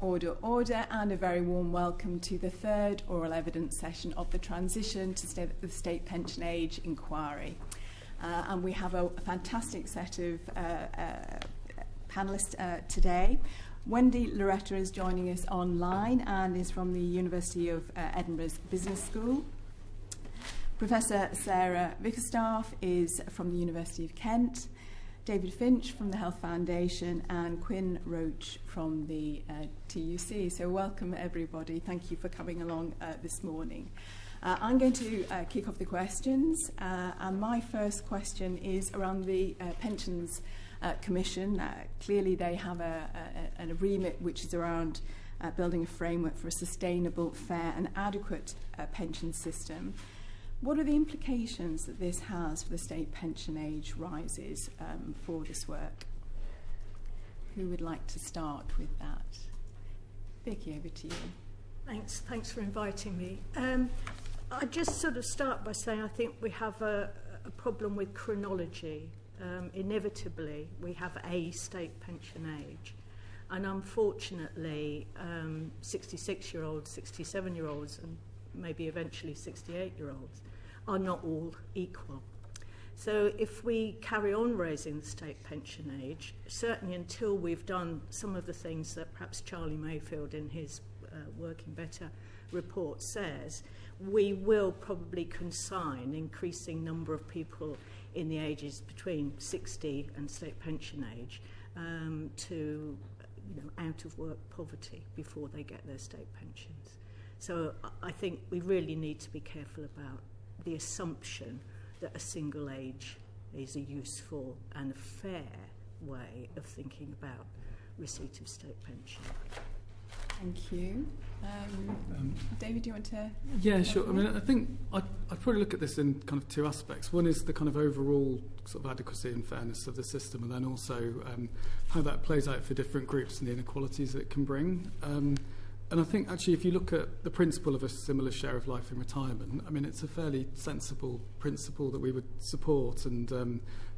Order, order, and a very warm welcome to the third oral evidence session of the transition to the state pension age inquiry. And we have a fantastic set of panellists today. Wendy Loretta is joining us online and is from the University of Edinburgh's Business School. Professor Sarah Bickerstaff is from the University of Kent. David Finch from the Health Foundation and Quinn Roach from the TUC. So welcome everybody. Thank you for coming along this morning. I'm going to kick off the questions and my first question is around the Pensions Commission. Clearly they have a remit which is around building a framework for a sustainable, fair and adequate pension system. What are the implications that this has for the state pension age rises for this work? Who would like to start with that? Vicky, over to you. Thanks for inviting me. I just sort of start by saying I think we have a problem with chronology. Inevitably, we have a state pension age. And unfortunately, 66-year-olds, 67-year-olds, and maybe eventually 68-year-olds are not all equal. So if we carry on raising the state pension age, certainly until we've done some of the things that perhaps Charlie Mayfield in his Working Better report says, we will probably consign increasing number of people in the ages between 60 and state pension age to out of work poverty before they get their state pensions. So I think we really need to be careful about the assumption that a single age is a useful and a fair way of thinking about receipt of state pension. Thank you. David, do you want to? Yeah, sure. I mean, I think I'd probably look at this in kind of two aspects. One is the kind of overall sort of adequacy and fairness of the system, and then also how that plays out for different groups and the inequalities that it can bring. And I think actually if you look at the principle of a similar share of life in retirement, I mean it's a fairly sensible principle that we would support and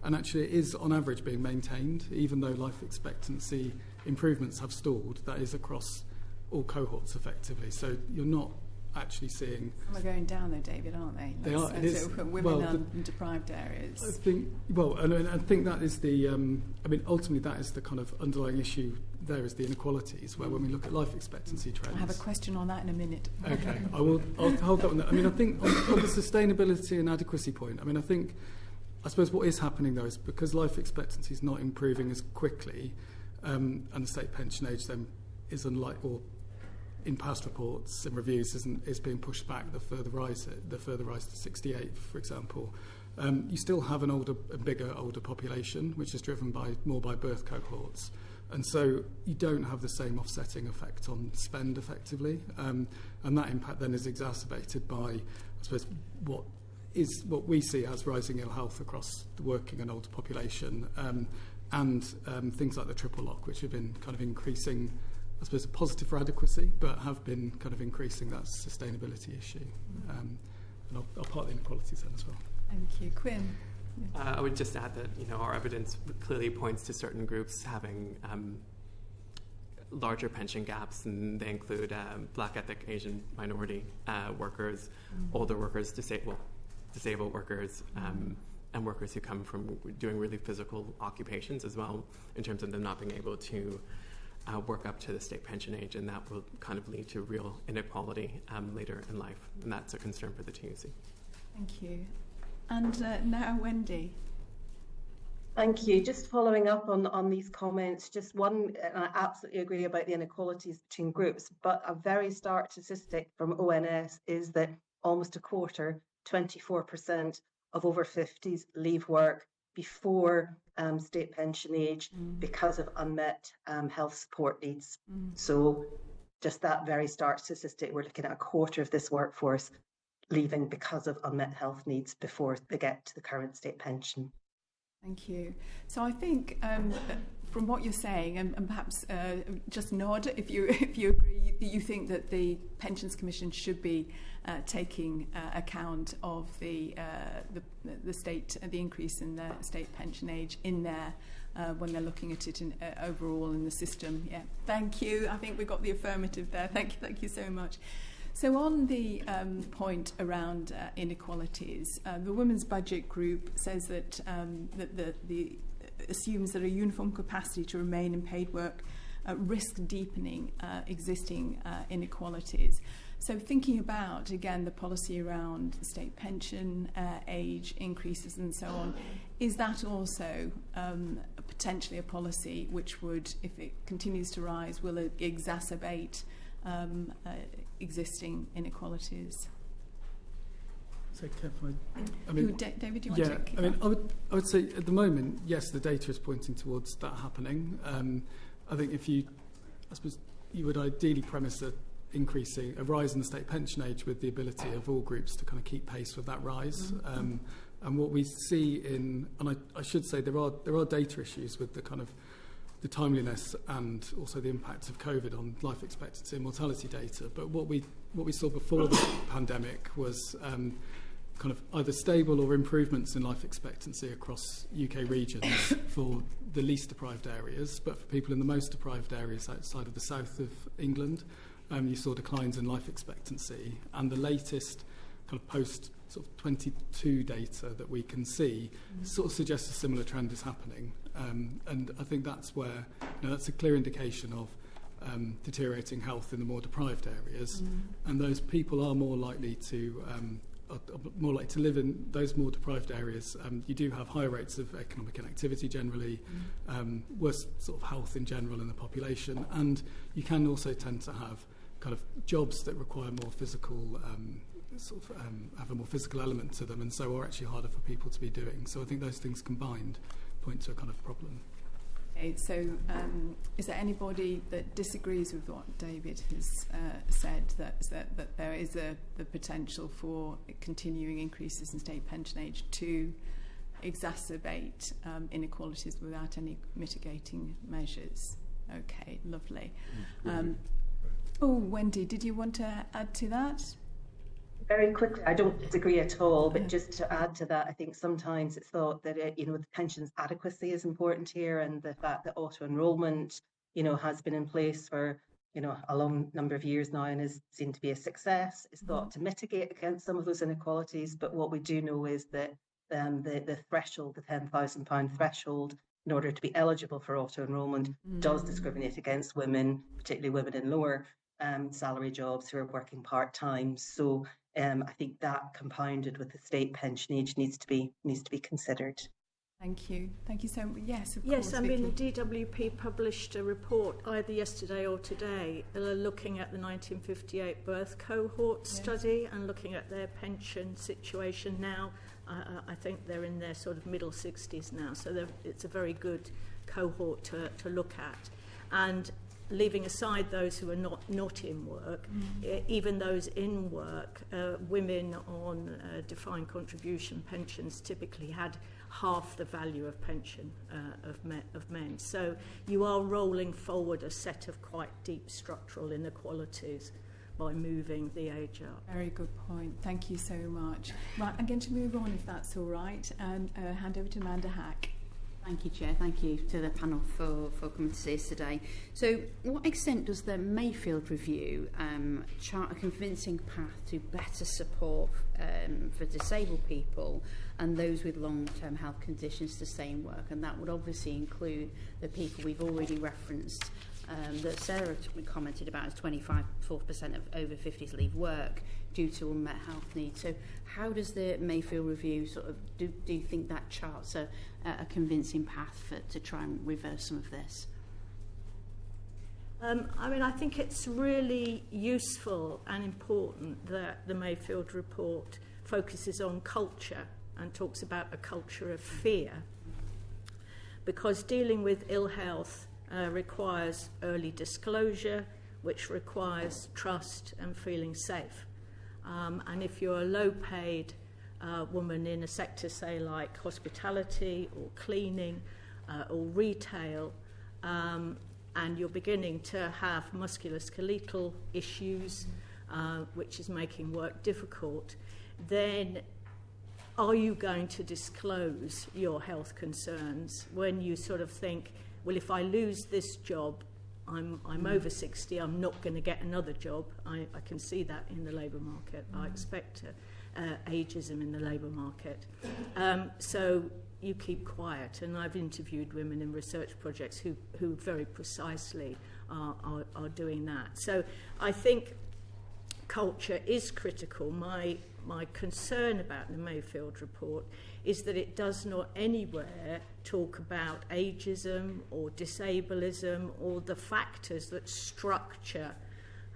actually it is on average being maintained even though life expectancy improvements have stalled. That is across all cohorts effectively. So you're not actually seeing... Some are going down though, David, aren't they? They are. It is, so women in deprived areas. I think, well, and I think that is the... I mean, ultimately that is the kind of underlying issue there is the inequalities, where when we look at life expectancy trends... I have a question on that in a minute. Okay, I'll hold that one. I mean, I think on the sustainability and adequacy point, I mean, I suppose what is happening though is because life expectancy is not improving as quickly and the state pension age then is unlike... or in past reports and reviews is being pushed back the further rise to 68, for example. You still have an older population, which is driven more by birth cohorts, and so you don't have the same offsetting effect on spend effectively, and that impact then is exacerbated by, I suppose, what we see as rising ill health across the working and older population, and things like the triple lock, which have been kind of increasing. I suppose, a positive for adequacy, but have been kind of increasing that sustainability issue. And I'll part the inequalities then as well. Thank you. Quinn? I would just add that, our evidence clearly points to certain groups having larger pension gaps, and they include Black, ethnic, Asian, minority workers, older workers, disabled workers, and workers who come from doing really physical occupations as well, in terms of them not being able to work up to the state pension age, and that will kind of lead to real inequality later in life, and that's a concern for the TUC. Thank you. And now Wendy. Thank you. Just following up on these comments, just one, and I absolutely agree about the inequalities between groups, but a very stark statistic from ONS is that almost a quarter, 24% of over 50s leave work before state pension age because of unmet health support needs. So just that very stark statistic, we're looking at a quarter of this workforce leaving because of unmet health needs before they get to the current state pension. Thank you. So I think from what you're saying, and perhaps just nod if you agree, you think that the Pensions Commission should be taking account of the increase in the state pension age in their when they're looking at it overall in the system. Yeah, thank you. I think we got the affirmative there. Thank you so much. So on the point around inequalities, the Women's Budget Group says that the assumes that a uniform capacity to remain in paid work risk deepening existing inequalities. So thinking about, again, the policy around state pension, age increases and so on, is that also potentially a policy which would, if it continues to rise, will it exacerbate existing inequalities? So, Kev, I mean, David, do you want to? I mean, I would say at the moment, yes, the data is pointing towards that happening. I think I suppose you would ideally premise a rise in the state pension age with the ability of all groups to kind of keep pace with that rise. And what we see and I should say there are data issues with the kind of the timeliness and also the impacts of COVID on life expectancy and mortality data. But what we saw before the pandemic was kind of either stable or improvements in life expectancy across UK regions for the least deprived areas, but for people in the most deprived areas outside of the south of England, you saw declines in life expectancy. And the latest kind of post sort of 22 data that we can see sort of suggests a similar trend is happening. And I think that's where, that's a clear indication of deteriorating health in the more deprived areas. And those people are more likely to live in those more deprived areas. You do have higher rates of economic inactivity generally, worse sort of health in general in the population, and you can also tend to have kind of jobs that require more physical, have a more physical element to them, and so are actually harder for people to be doing. So I think those things combined point to a kind of problem. Okay, so is there anybody that disagrees with what David has said, that there is the potential for continuing increases in state pension age to exacerbate inequalities without any mitigating measures? Okay, lovely. Wendy, did you want to add to that? Very quickly, I don't disagree at all, but just to add to that, I think sometimes it's thought that the pensions adequacy is important here, and the fact that auto-enrolment, has been in place for, a long number of years now and is seen to be a success, is thought to mitigate against some of those inequalities. But what we do know is that the threshold, the £10,000 threshold, in order to be eligible for auto-enrolment, does discriminate against women, particularly women in lower salary jobs who are working part-time. So I think that compounded with the state pension age needs to be considered. Thank you so much. Yes, of course. Yes, I mean, the DWP published a report either yesterday or today looking at the 1958 birth cohort study and looking at their pension situation now. I think they're in their sort of middle 60s now, so it's a very good cohort to look at. And leaving aside those who are not in work, even those in work, women on defined contribution pensions typically had half the value of pension of men. So you are rolling forward a set of quite deep structural inequalities by moving the age up. Very good point. Thank you so much. Right, I'm going to move on if that's all right, and hand over to Amanda Hack. Thank you, Chair. Thank you to the panel for coming to see us today. So, what extent does the Mayfield Review chart a convincing path to better support for disabled people and those with long-term health conditions to stay in work? And that would obviously include the people we've already referenced, that Sarah commented about as 24% of over 50s leave work due to unmet health needs. So how does the Mayfield Review sort of, do you think that charts a convincing path to try and reverse some of this? I think it's really useful and important that the Mayfield report focuses on culture and talks about a culture of fear, because dealing with ill health requires early disclosure, which requires trust and feeling safe. And if you're a low-paid woman in a sector, say, like hospitality or cleaning or retail, and you're beginning to have musculoskeletal issues, which is making work difficult, then are you going to disclose your health concerns when you sort of think, well, if I lose this job, I'm over 60, I'm not going to get another job. I can see that in the labour market. I expect ageism in the labour market. So you keep quiet. And I've interviewed women in research projects who very precisely are doing that. So I think culture is critical. My concern about the Mayfield report is that it does not anywhere talk about ageism or disableism or the factors that structure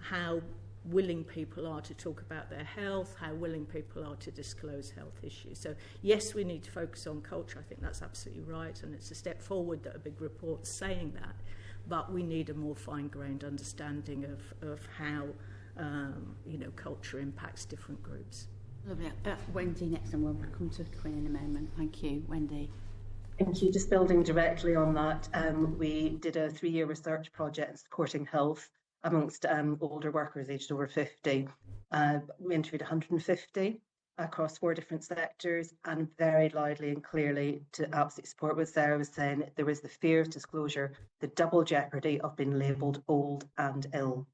how willing people are to talk about their health, how willing people are to disclose health issues. So yes, we need to focus on culture. I think that's absolutely right, and it's a step forward that a big report's saying that. But we need a more fine-grained understanding of how culture impacts different groups. Lovely. Wendy next, and we'll come to Quinn in a moment. Thank you, Wendy. Thank you. Just building directly on that, we did a 3-year research project supporting health amongst older workers aged over 50. We interviewed 150 across 4 different sectors, and very loudly and clearly, to absolutely support what Sarah was saying, there was the fear of disclosure, the double jeopardy of being labelled old and ill.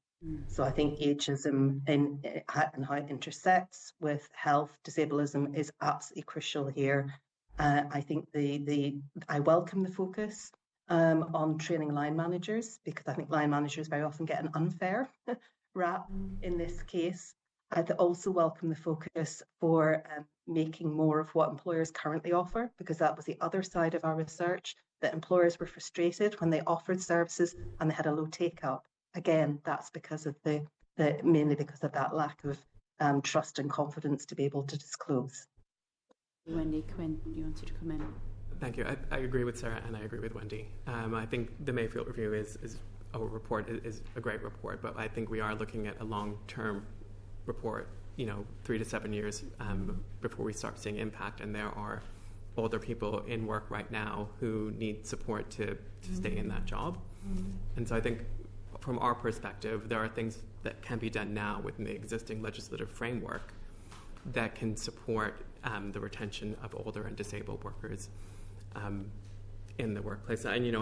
So I think ageism and how it intersects with health, disableism is absolutely crucial here. I think I welcome the focus on training line managers, because I think line managers very often get an unfair rap in this case. I also welcome the focus for making more of what employers currently offer, because that was the other side of our research, that employers were frustrated when they offered services and they had a low take-up. Again, that's because of mainly because of that lack of trust and confidence to be able to disclose. Wendy, Quinn, you wanted to come in? Thank you. I agree with Sarah and I agree with Wendy. I think the Mayfield Review is a report is a great report, but I think we are looking at a long-term report, 3 to 7 years before we start seeing impact, and there are older people in work right now who need support to stay in that job. And so I think from our perspective, there are things that can be done now within the existing legislative framework that can support the retention of older and disabled workers in the workplace. And,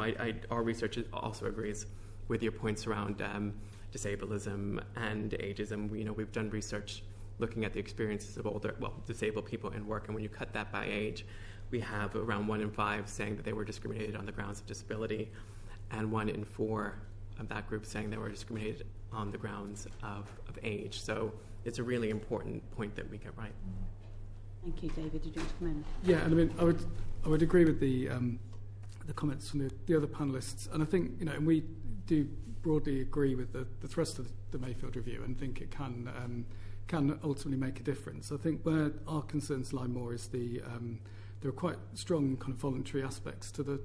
our research also agrees with your points around disableism and ageism. We've done research looking at the experiences of disabled people in work, and when you cut that by age, we have around 1 in 5 saying that they were discriminated on the grounds of disability, and 1 in 4 of that group saying they were discriminated on the grounds of age. So it's a really important point that we get right. Thank you, David. Did you want to come in? Yeah, and I would agree with the comments from the other panellists, and I think and we do broadly agree with the thrust of the Mayfield Review and think it can ultimately make a difference. I think where our concerns lie more is there are quite strong kind of voluntary aspects to the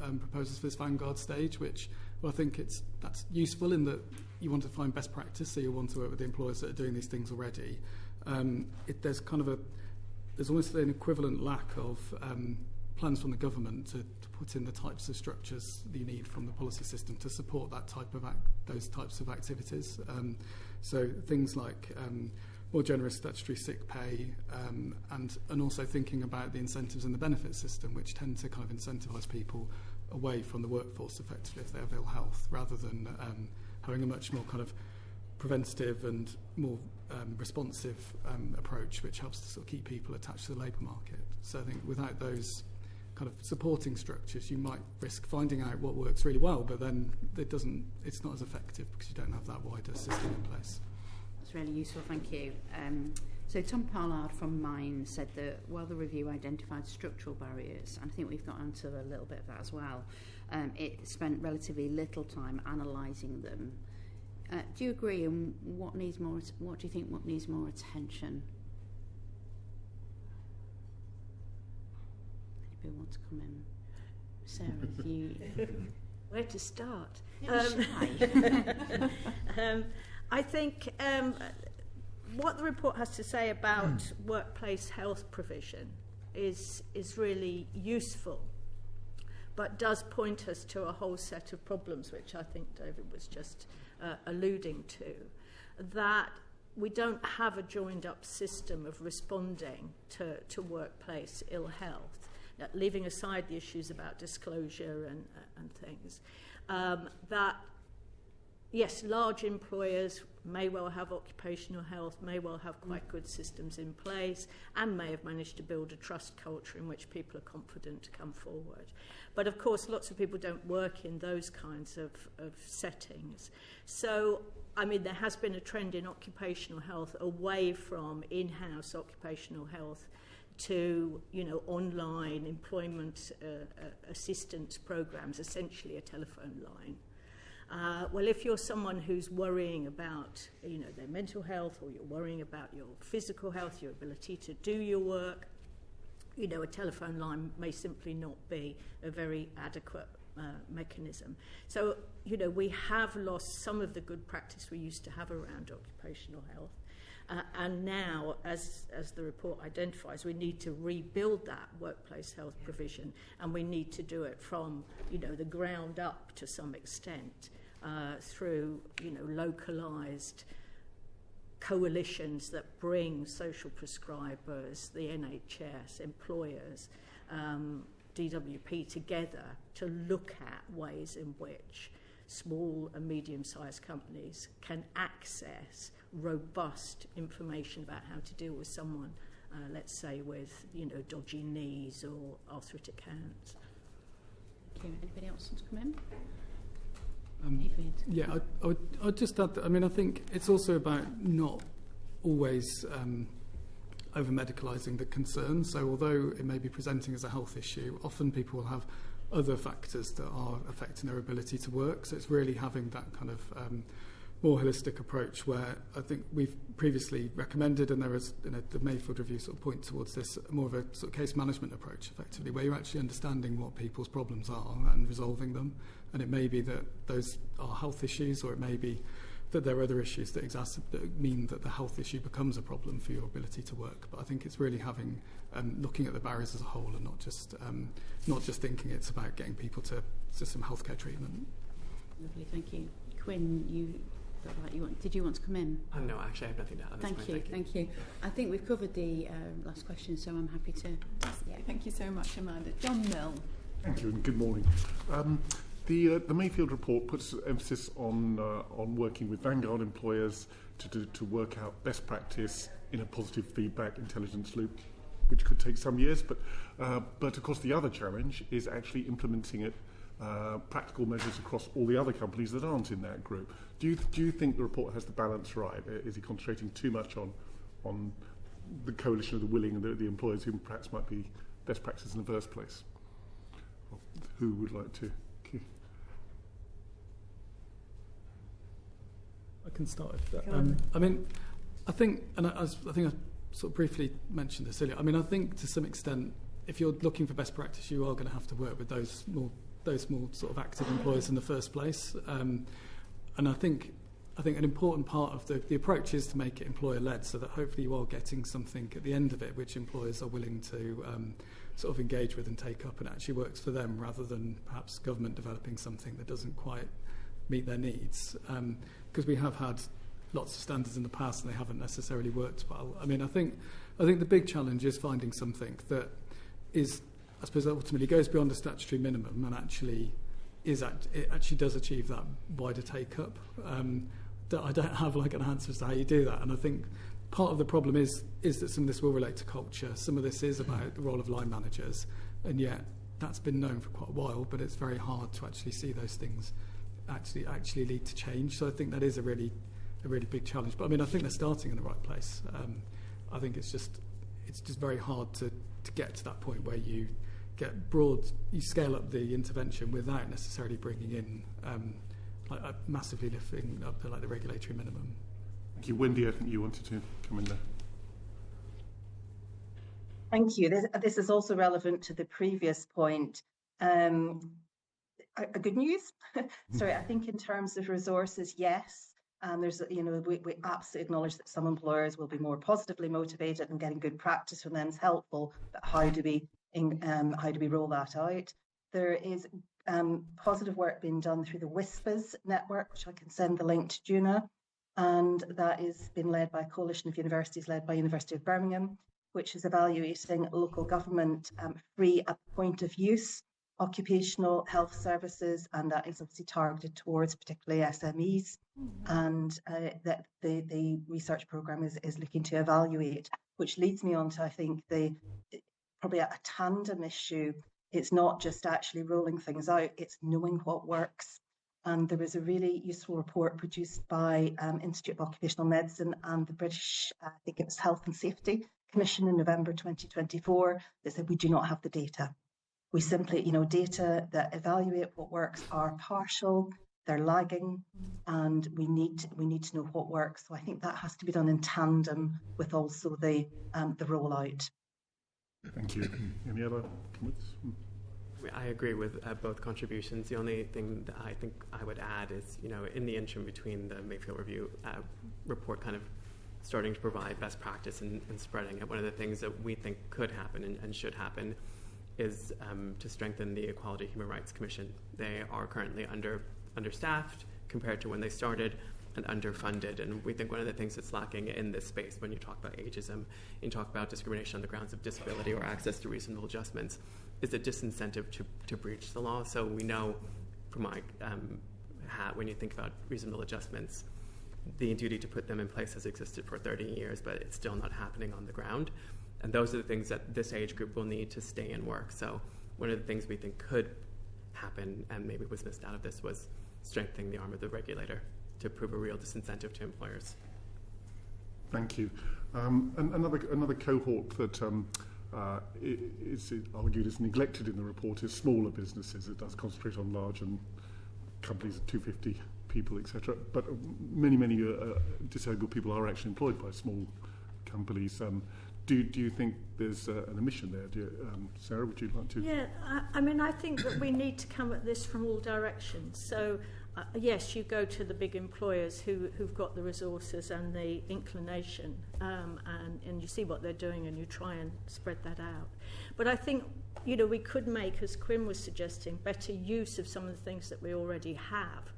proposals for this vanguard stage, which I think that's useful in that you want to find best practice, so you want to work with the employers that are doing these things already. There's almost an equivalent lack of plans from the government to put in the types of structures that you need from the policy system to support those types of activities. So things like more generous statutory sick pay, and also thinking about the incentives and the benefits system, which tend to kind of incentivise people away from the workforce effectively if they have ill health, rather than having a much more kind of preventative and more responsive approach, which helps to sort of keep people attached to the labour market. So I think without those kind of supporting structures, you might risk finding out what works really well, but then it's not as effective because you don't have that wider system in place. That's really useful, thank you. So Tom Pollard from Mine said that while the review identified structural barriers, and I think we've got onto a little bit of that as well, it spent relatively little time analysing them. Do you agree, and what do you think needs more attention? Anybody want to come in? Sarah, you... Where to start? I think what the report has to say about workplace health provision is really useful, but does point us to a whole set of problems, which I think David was just alluding to, that we don't have a joined up system of responding to workplace ill health, leaving aside the issues about disclosure and things, that yes, large employers may well have occupational health, may well have quite good systems in place, and may have managed to build a trust culture in which people are confident to come forward. But of course, lots of people don't work in those kinds of settings. So, I mean, there has been a trend in occupational health away from in-house occupational health to, you know, online employment assistance programs, essentially a telephone line. Well, if you're someone who's worrying about, you know, their mental health, or you're worrying about your physical health, your ability to do your work, you know, a telephone line may simply not be a very adequate mechanism. So, you know, we have lost some of the good practice we used to have around occupational health. And now, as the report identifies, we need to rebuild that workplace health provision, and we need to do it from, you know, the ground up to some extent, through, you know, localised coalitions that bring social prescribers, the NHS, employers, DWP together to look at ways in which small and medium-sized companies can access robust information about how to deal with someone, let's say with, you know, dodgy knees or arthritic hands. Thank you. Anybody else want to come in? Yeah, I would just add that, I mean, I think it's also about not always over-medicalising the concern. So although it may be presenting as a health issue, often people will have other factors that are affecting their ability to work. So it's really having that kind of more holistic approach, where I think we've previously recommended, and there is, you know, the Mayfield review sort of point towards this, more of a sort of case management approach, effectively, where you're actually understanding what people's problems are and resolving them. And it may be that those are health issues, or it may be that there are other issues that mean that the health issue becomes a problem for your ability to work. But I think it's really having looking at the barriers as a whole, and not just thinking it's about getting people to some healthcare treatment. Lovely, thank you. Quinn, you felt like did you want to come in? No, actually, I have nothing to add. Thank you. I think we've covered the last question, so I'm happy to. Yeah. Thank you so much, Amanda. John Mill. Thank you, and good morning. The Mayfield report puts emphasis on working with vanguard employers to work out best practice in a positive feedback intelligence loop, which could take some years. But of course, the other challenge is actually implementing it. Practical measures across all the other companies that aren't in that group. Do you think the report has the balance right? Is he concentrating too much on the coalition of the willing and the employers who perhaps might be best practice in the first place? Well, who would like to? I can start with that. I mean, I think I sort of briefly mentioned this earlier. I mean, I think to some extent, if you're looking for best practice, you are going to have to work with those more sort of active employers in the first place. And I think an important part of the approach is to make it employer-led, so that hopefully you are getting something at the end of it which employers are willing to sort of engage with and take up, and actually works for them, rather than perhaps government developing something that doesn't quite meet their needs. Because we have had lots of standards in the past and they haven't necessarily worked well. I mean, I think the big challenge is finding something that is, I suppose, ultimately goes beyond a statutory minimum and actually does achieve that wider take-up. That I don't have like an answer as to how you do that. And I think part of the problem is that some of this will relate to culture. Some of this is about the role of line managers, and yet that's been known for quite a while, but it's very hard to actually see those things actually lead to change. So I think that is a really big challenge. But I mean, I think they're starting in the right place. I think it's just very hard to get to that point where you scale up the intervention without necessarily bringing in massively lifting up the regulatory minimum. Thank you. Wendy, I think you wanted to come in there. Thank you. This is also relevant to the previous point. Good news. Sorry, I think in terms of resources, yes. There's, we absolutely acknowledge that some employers will be more positively motivated, and getting good practice from them is helpful. But how do we roll that out? There is positive work being done through the WISPAS network, which I can send the link to Juna, and that is being led by a coalition of universities led by University of Birmingham, which is evaluating local government free at point of use occupational health services, and that is obviously targeted towards particularly SMEs. And that the research programme is looking to evaluate, which leads me on to, I think, probably a tandem issue. It's not just actually rolling things out, it's knowing what works. And there was a really useful report produced by Institute of Occupational Medicine and the British, I think it was Health and Safety Commission in November 2024, that said we do not have the data. We simply, data that evaluate what works are partial, they're lagging, and we need to know what works. So I think that has to be done in tandem with also the rollout. Thank you. Any other comments? I agree with both contributions. The only thing that I think I would add is, in the interim between the Mayfield Review report kind of starting to provide best practice and spreading it, one of the things that we think could happen and should happen is to strengthen the Equality Human Rights Commission. They are currently understaffed compared to when they started and underfunded. And we think one of the things that's lacking in this space when you talk about ageism, you talk about discrimination on the grounds of disability or access to reasonable adjustments, is a disincentive to breach the law. So we know from my hat, when you think about reasonable adjustments, the duty to put them in place has existed for 30 years, but it's still not happening on the ground. And those are the things that this age group will need to stay in work. So one of the things we think could happen, and maybe was missed out of this, was strengthening the arm of the regulator to prove a real disincentive to employers. Thank you. Another cohort that is argued is neglected in the report is smaller businesses. It does concentrate on large and companies of 250 people, etc. But many disabled people are actually employed by small companies. Do you think there's an omission there? Sarah, would you like to? Yeah, I think that we need to come at this from all directions. So, yes, you go to the big employers who've got the resources and the inclination, and you see what they're doing and you try and spread that out. But I think, we could make, as Quinn was suggesting, better use of some of the things that we already have.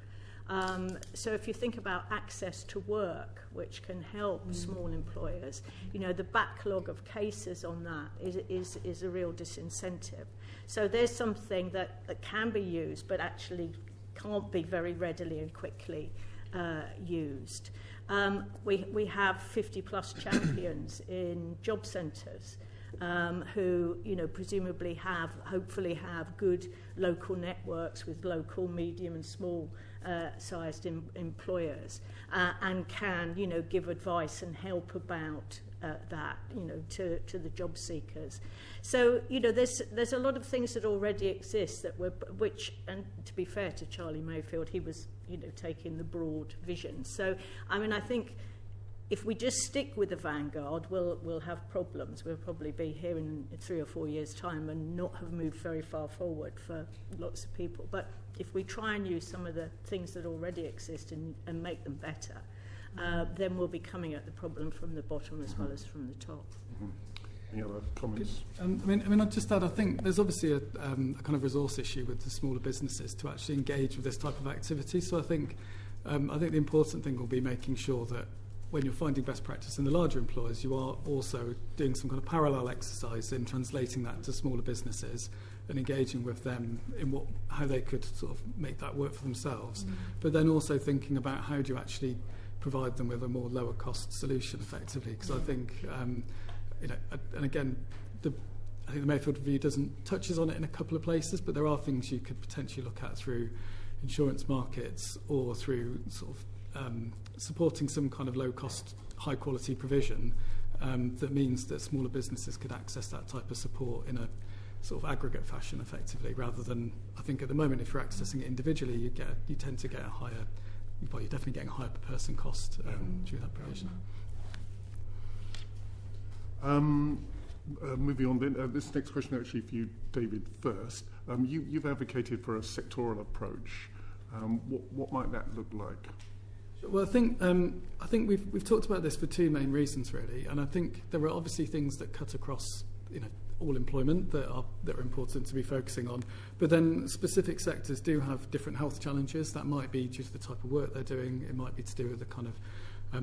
So if you think about access to work, which can help small employers, the backlog of cases on that is a real disincentive. So there's something that can be used, but actually can't be very readily and quickly used. We have 50-plus champions in job centres who, presumably hopefully have good local networks with local, medium and small sized employers and can, give advice and help about that, to the job seekers. So, there's a lot of things that already exist that and to be fair to Charlie Mayfield, he was, taking the broad vision. So, I think if we just stick with the vanguard, we'll have problems. We'll probably be here in 3 or 4 years' time and not have moved very far forward for lots of people. But if we try and use some of the things that already exist and make them better, then we'll be coming at the problem from the bottom as well as from the top. Any other comments? I'd just add, I think there's obviously a kind of resource issue with the smaller businesses to actually engage with this type of activity. So I think the important thing will be making sure that when you're finding best practice in the larger employers, you are also doing some kind of parallel exercise in translating that to smaller businesses and engaging with them in how they could sort of make that work for themselves. But then also thinking about how do you actually provide them with a more lower cost solution effectively. Because I think, and again, I think the Mayfield Review touches on it in a couple of places, but there are things you could potentially look at through insurance markets or through sort of supporting some kind of low-cost, high-quality provision that means that smaller businesses could access that type of support in a sort of aggregate fashion effectively, rather than, I think at the moment, if you're accessing it individually, you tend to get you're definitely getting a higher per person cost through that provision. Moving on then, this next question actually for you, David, first. You've advocated for a sectoral approach. What might that look like? Well, I think we've talked about this for two main reasons really, and I think there are obviously things that cut across all employment that are important to be focusing on. But then specific sectors do have different health challenges. That might be due to the type of work they're doing. It might be to do with the kind of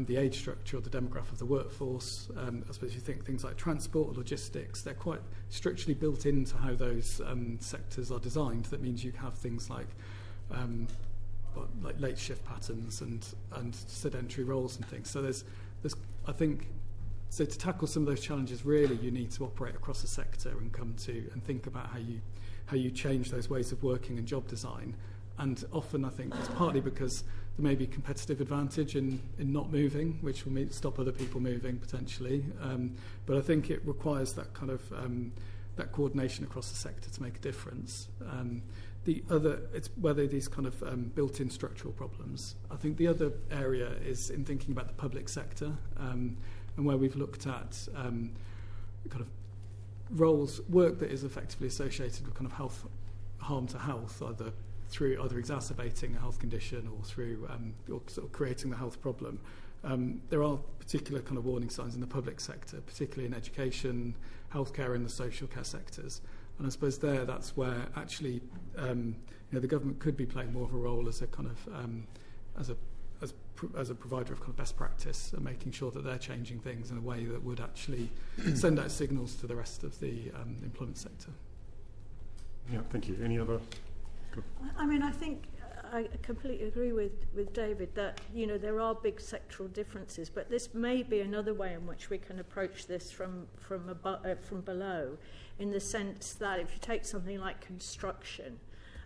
the age structure or the demographic of the workforce. I suppose you think things like transport or logistics, they're quite strictly built into how those sectors are designed. That means you have things like late shift patterns and sedentary roles and things. So there's I think, so to tackle some of those challenges, really you need to operate across a sector and think about how you change those ways of working and job design. And often I think it's partly because there may be competitive advantage in not moving, which will stop other people moving potentially. But I think it requires that kind of that coordination across the sector to make a difference. It's whether these kind of built-in structural problems. I think the other area is in thinking about the public sector, and where we've looked at kind of work that is effectively associated with kind of harm to health, either exacerbating a health condition or through or sort of creating the health problem. There are particular kind of warning signs in the public sector, particularly in education, healthcare, and the social care sectors. And I suppose that's where actually the government could be playing more of a role as a kind of as a provider of kind of best practice and making sure that they're changing things in a way that would actually send out signals to the rest of the employment sector. Yeah, thank you. Any other? I mean, I think I completely agree with David that, there are big sectoral differences, but this may be another way in which we can approach this from below, in the sense that if you take something like construction,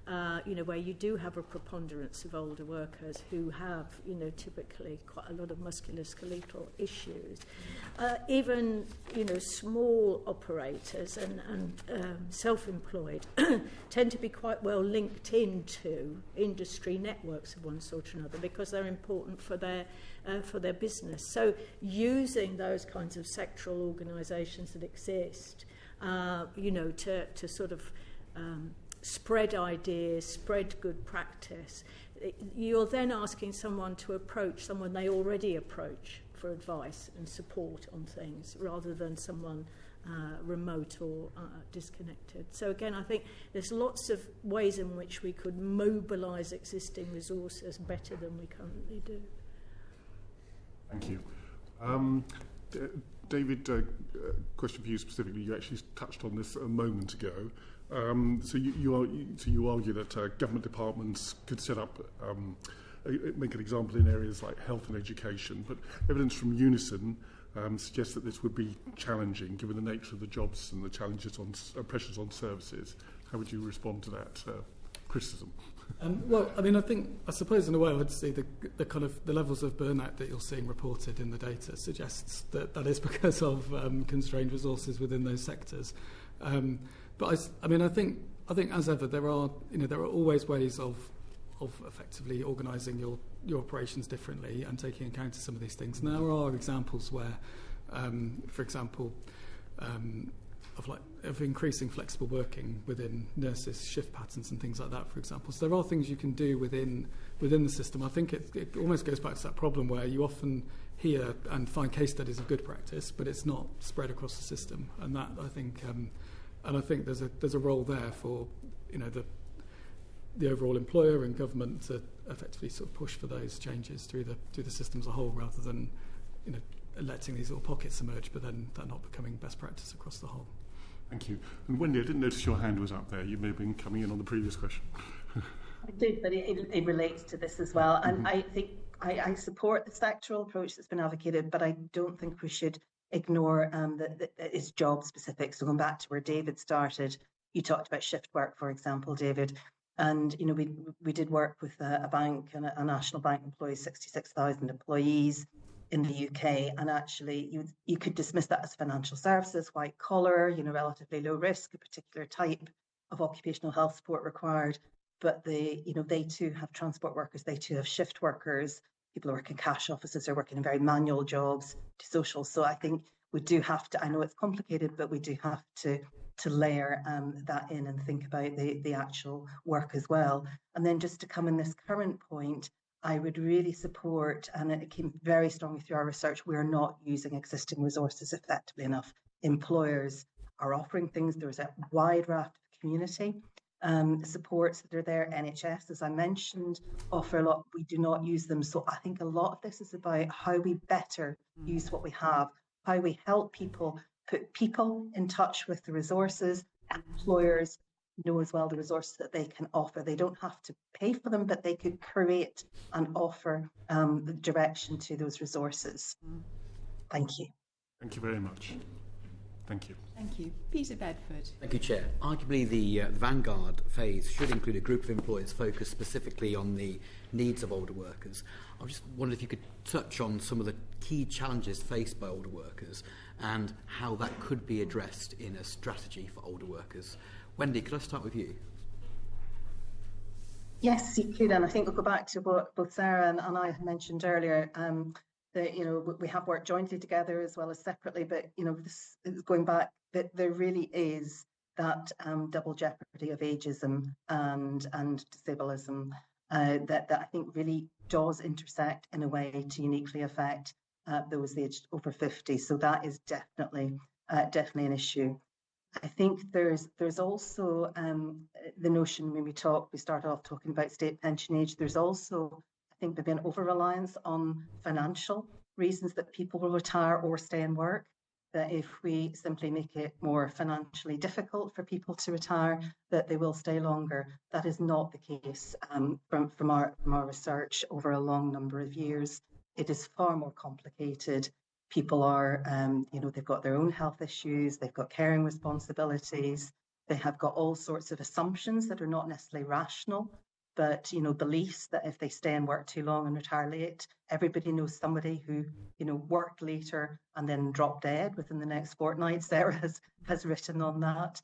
where you do have a preponderance of older workers who have, typically quite a lot of musculoskeletal issues. Even, small operators and self-employed tend to be quite well linked into industry networks of one sort or another because they're important for their business. So using those kinds of sectoral organisations that exist, to sort of spread ideas, spread good practice. You're then asking someone to approach someone they already approach for advice and support on things, rather than someone remote or disconnected. So again, I think there's lots of ways in which we could mobilise existing resources better than we currently do. Thank you. David, question for you specifically. You actually touched on this a moment ago. So you argue that government departments could set up, make an example in areas like health and education, but evidence from Unison suggests that this would be challenging given the nature of the jobs and the challenges pressures on services. How would you respond to that criticism? Well, I mean, I suppose in a way I would say the kind of the levels of burnout that you're seeing reported in the data suggests that is because of constrained resources within those sectors. But I think as ever there are always ways of effectively organising your operations differently and taking account of some of these things. And there are examples where, for example, of increasing flexible working within nurses' shift patterns and things like that, for example. So there are things you can do within the system. I think it almost goes back to that problem where you often hear and find case studies of good practice, but it's not spread across the system. And that I think there's a role there for the overall employer and government to effectively sort of push for those changes through the system as a whole, rather than letting these little pockets emerge, but then that not becoming best practice across the whole. Thank you. And Wendy, I didn't notice your hand was up there. You may have been coming in on the previous question. I did, but it relates to this as well. And I think I support the sectoral approach that's been advocated, but I don't think we should ignore that it's job specific. So going back to where David started, you talked about shift work, for example, David. And we did work with a bank, and a national bank employs 66,000 employees in the UK, and actually you could dismiss that as financial services, white collar, relatively low risk, a particular type of occupational health support required. But they too have transport workers, they too have shift workers, people who work in cash offices are working in very manual jobs, to social. So I think we do have to, I know it's complicated, but we do have to layer that in and think about the actual work as well. And then just to come in this current point, I would really support, and it came very strongly through our research, we're not using existing resources effectively enough. Employers are offering things. There's a wide raft of community supports that are there. NHS, as I mentioned, offer a lot. We do not use them. So I think a lot of this is about how we better use what we have, how we help people, put people in touch with the resources, and employers know as well the resources that they can offer. They don't have to pay for them, but they could create and offer the direction to those resources. Thank you. Thank you very much. Thank you. Thank you. Peter Bedford. Thank you, Chair. Arguably, the Vanguard phase should include a group of employers focused specifically on the needs of older workers. I just wondered if you could touch on some of the key challenges faced by older workers and how that could be addressed in a strategy for older workers. Wendy, could I start with you? Yes, you could, and I think we'll go back to what both Sarah and I had mentioned earlier. That, you know, we have worked jointly together as well as separately, but, you know, this is going back, that there really is that double jeopardy of ageism and disableism that I think really does intersect in a way to uniquely affect those aged over 50. So that is definitely an issue. I think there's also the notion when we started off talking about state pension age, there's also, I think, there've been over-reliance on financial reasons that people will retire or stay in work, that if we simply make it more financially difficult for people to retire, that they will stay longer. That is not the case from our research over a long number of years. It is far more complicated. People are, you know, they've got their own health issues, they've got caring responsibilities, they have got all sorts of assumptions that are not necessarily rational, but, you know, beliefs that if they stay and work too long and retire late, everybody knows somebody who, you know, worked later and then dropped dead within the next fortnight. Sarah has written on that.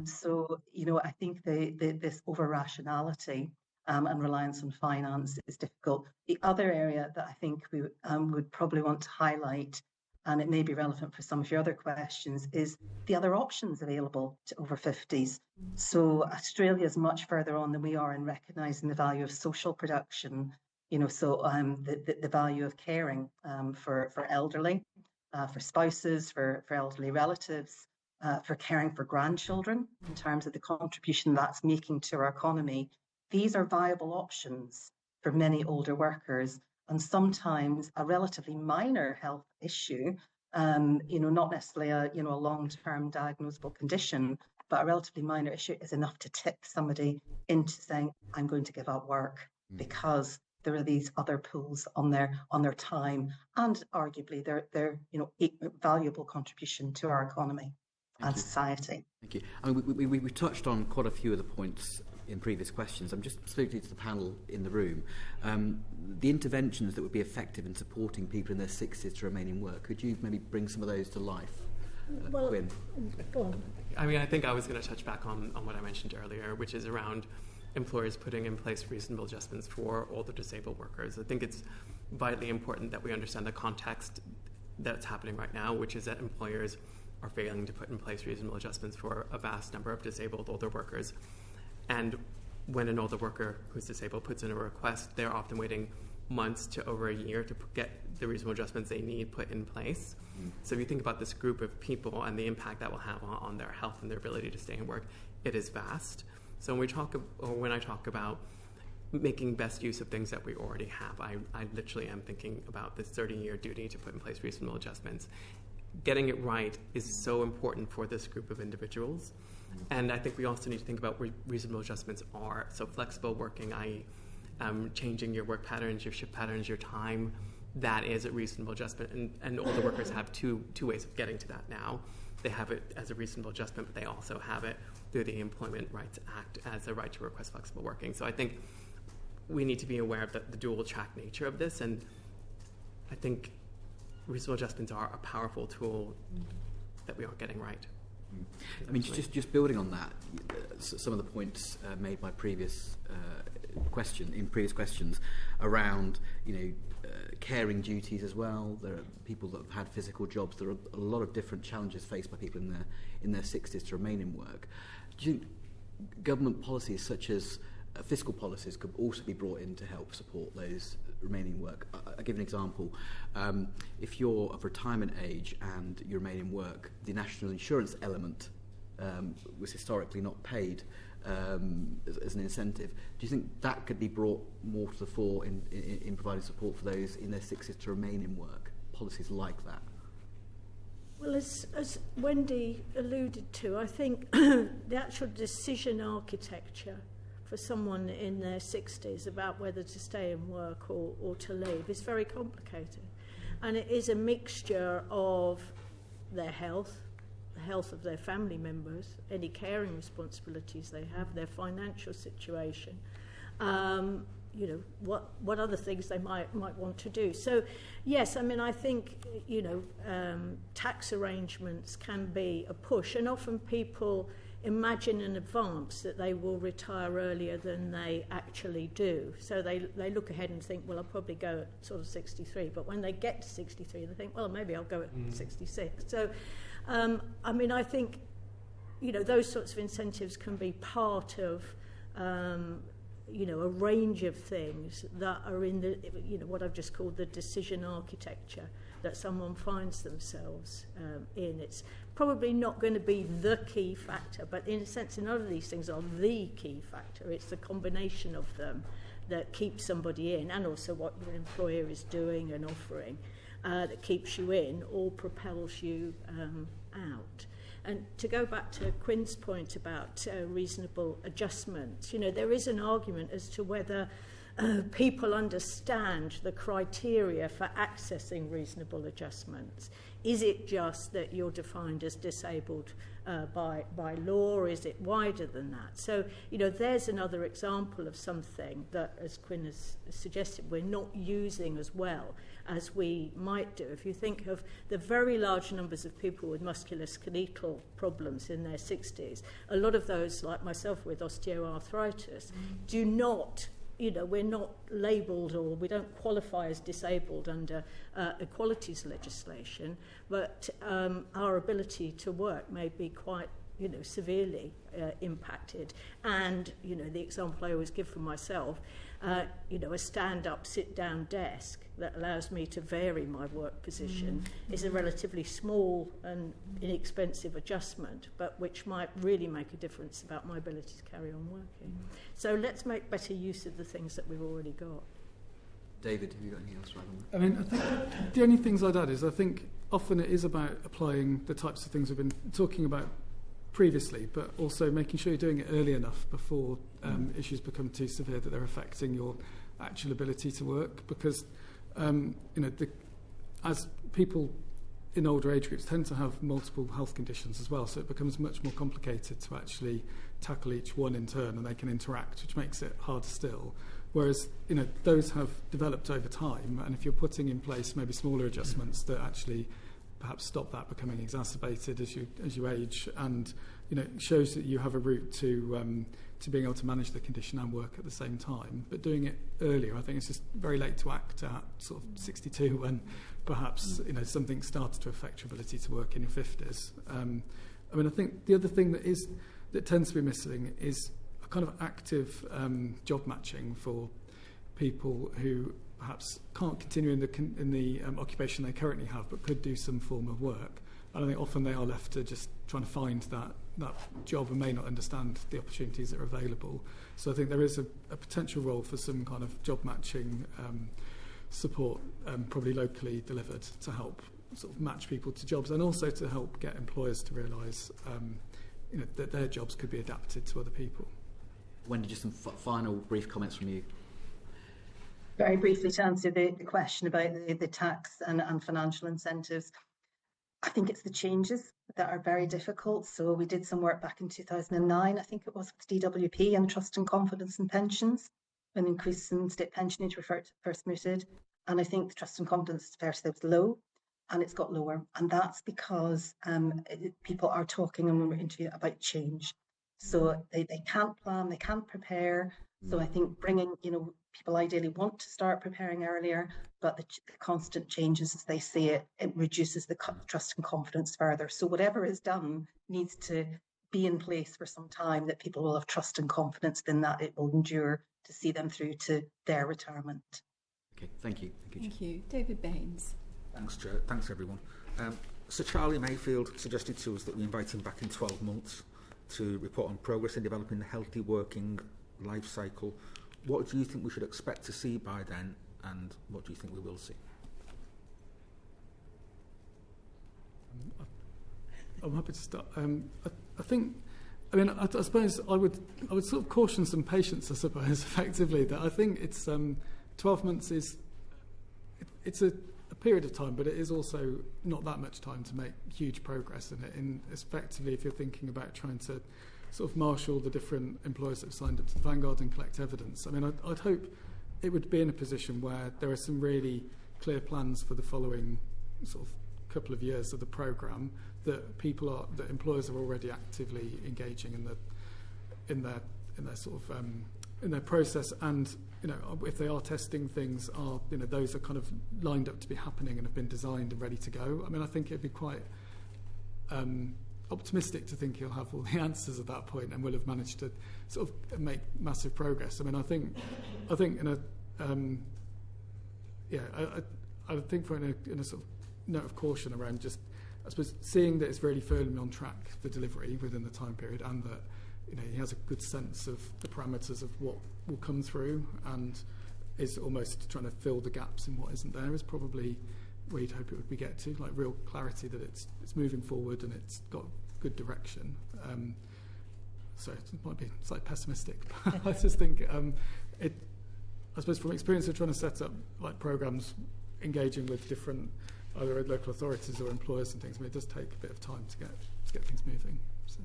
So, you know, I think this over-rationality and reliance on finance is difficult. The other area that I think we would probably want to highlight, and it may be relevant for some of your other questions, is the other options available to over 50s. So Australia is much further on than we are in recognising the value of social production, you know, so the value of caring for elderly, for spouses, for elderly relatives, for caring for grandchildren in terms of the contribution that's making to our economy. These are viable options for many older workers, and sometimes a relatively minor health issue, you know, not necessarily a long-term diagnosable condition, but a relatively minor issue is enough to tip somebody into saying, I'm going to give up work because there are these other pulls on their time and arguably their you know, valuable contribution to our economy and society. Thank you. I mean, we touched on quite a few of the points in previous questions. I'm just speaking to the panel in the room. The interventions that would be effective in supporting people in their 60s to remain in work, could you maybe bring some of those to life? Quinn? Go on. I mean, I think I was going to touch back on what I mentioned earlier, which is around employers putting in place reasonable adjustments for older disabled workers. I think it's vitally important that we understand the context that's happening right now, which is that employers are failing to put in place reasonable adjustments for a vast number of disabled older workers. And when an older worker who's disabled puts in a request, they're often waiting months to over a year to get the reasonable adjustments they need put in place. So if you think about this group of people and the impact that will have on their health and their ability to stay in work, it is vast. So when I talk about making best use of things that we already have, I literally am thinking about this 30-year duty to put in place reasonable adjustments. Getting it right is so important for this group of individuals. And I think we also need to think about what reasonable adjustments are. So flexible working, i.e. Changing your work patterns, your shift patterns, your time, that is a reasonable adjustment. And older workers have two ways of getting to that now. They have it as a reasonable adjustment, but they also have it through the Employment Rights Act as a right to request flexible working. So I think we need to be aware of the dual track nature of this, and I think reasonable adjustments are a powerful tool that we aren't getting right. I mean, just building on that, some of the points made by previous questions around, caring duties as well. There are people that have had physical jobs. There are a lot of different challenges faced by people in their 60s to remain in work. Do you think government policies such as fiscal policies could also be brought in to help support those remaining work. I'll give an example. If you're of retirement age and you remain in work, the national insurance element was historically not paid as an incentive. Do you think that could be brought more to the fore in providing support for those in their 60s to remain in work? Policies like that? Well, as Wendy alluded to, I think the actual decision architecture for someone in their 60s about whether to stay in work or to leave is very complicated. And it is a mixture of their health, the health of their family members, any caring responsibilities they have, their financial situation, you know, what other things they might want to do. So, yes, I mean, I think, you know, tax arrangements can be a push, and often people imagine in advance that they will retire earlier than they actually do. So they look ahead and think, well, I'll probably go at sort of 63. But when they get to 63, they think, well, maybe I'll go at 66. So, I mean, I think, you know, those sorts of incentives can be part of, you know, a range of things that are in the, you know, what I've just called the decision architecture that someone finds themselves in. It's probably not going to be the key factor, but in a sense, none of these things are the key factor. It's the combination of them that keeps somebody in, and also what your employer is doing and offering that keeps you in or propels you out. And to go back to Quinn's point about reasonable adjustments, you know, there is an argument as to whether people understand the criteria for accessing reasonable adjustments. Is it just that you're defined as disabled by law, or is it wider than that? So, you know, there's another example of something that, as Quinn has suggested, we're not using as well as we might do. If you think of the very large numbers of people with musculoskeletal problems in their 60s, a lot of those, like myself with osteoarthritis, do not, you know, we're not labelled, or we don't qualify as disabled under equalities legislation, but our ability to work may be quite, you know, severely impacted. And, you know, the example I always give for myself, you know, a stand-up, sit-down desk that allows me to vary my work position is a relatively small and inexpensive adjustment, but which might really make a difference about my ability to carry on working. So let's make better use of the things that we've already got. David, have you got anything else to add on that? I mean, I think the only things I'd add is I think often it is about applying the types of things we've been talking about previously, but also making sure you're doing it early enough before issues become too severe that they're affecting your actual ability to work. Because, you know, as people in older age groups tend to have multiple health conditions as well, so it becomes much more complicated to actually tackle each one in turn, and they can interact, which makes it harder still. Whereas, you know, those have developed over time, and if you're putting in place maybe smaller adjustments that actually perhaps stop that becoming exacerbated as you age, and, you know, shows that you have a route to being able to manage the condition and work at the same time. But doing it earlier, I think it's just very late to act at sort of 62 when perhaps, you know, something started to affect your ability to work in your 50s. I mean, I think the other thing that tends to be missing is a kind of active job matching for people who perhaps can't continue in the occupation they currently have, but could do some form of work. And I think often they are left to just trying to find that job and may not understand the opportunities that are available. So I think there is a potential role for some kind of job matching support, probably locally delivered, to help sort of match people to jobs, and also to help get employers to realise you know, that their jobs could be adapted to other people. Wendy, just some final brief comments from you. Very briefly, to answer the question about the tax and financial incentives, I think it's the changes that are very difficult. So we did some work back in 2009, I think it was, with DWP and trust and confidence in pensions, when increase in state patronage were first mooted. And I think the trust and confidence, is fair to say, was low, and it's got lower. And that's because people are talking, and when we're interviewing, about change. So they can't plan, they can't prepare. So I think bringing, you know, people ideally want to start preparing earlier, but the constant changes as they see it, it reduces the trust and confidence further. So whatever is done needs to be in place for some time, that people will have trust and confidence in that it will endure to see them through to their retirement. Okay, thank you. Thank you. David Baines. Thanks, Chair. Thanks, everyone. Sir Charlie Mayfield suggested to us that we invite him back in 12 months to report on progress in developing the healthy working life cycle. What do you think we should expect to see by then, and what do you think we will see? I'm happy to start. I suppose I would sort of caution some patience, I suppose, effectively, that I think it's 12 months it's a period of time, but it is also not that much time to make huge progress in it. In effectively, if you're thinking about trying to sort of marshal the different employers that have signed up to the Vanguard and collect evidence, I mean, I'd hope it would be in a position where there are some really clear plans for the following sort of couple of years of the programme, that employers are already actively engaging in their process, and if they are testing things, those are kind of lined up to be happening and have been designed and ready to go. I mean, I think it'd be quite optimistic to think he'll have all the answers at that point and will have managed to sort of make massive progress. I mean, I think in a I think for in a sort of note of caution around just, I suppose, seeing that it's really firmly on track for delivery within the time period, and that he has a good sense of the parameters of what will come through, and is almost trying to fill the gaps in what isn't there, is probably where you'd hope it would be get to, like real clarity that it's moving forward and it's got good direction. So it might be slightly pessimistic, but I just think I suppose from experience of trying to set up like programs engaging with different either local authorities or employers and things, I mean, it does take a bit of time to get things moving. So.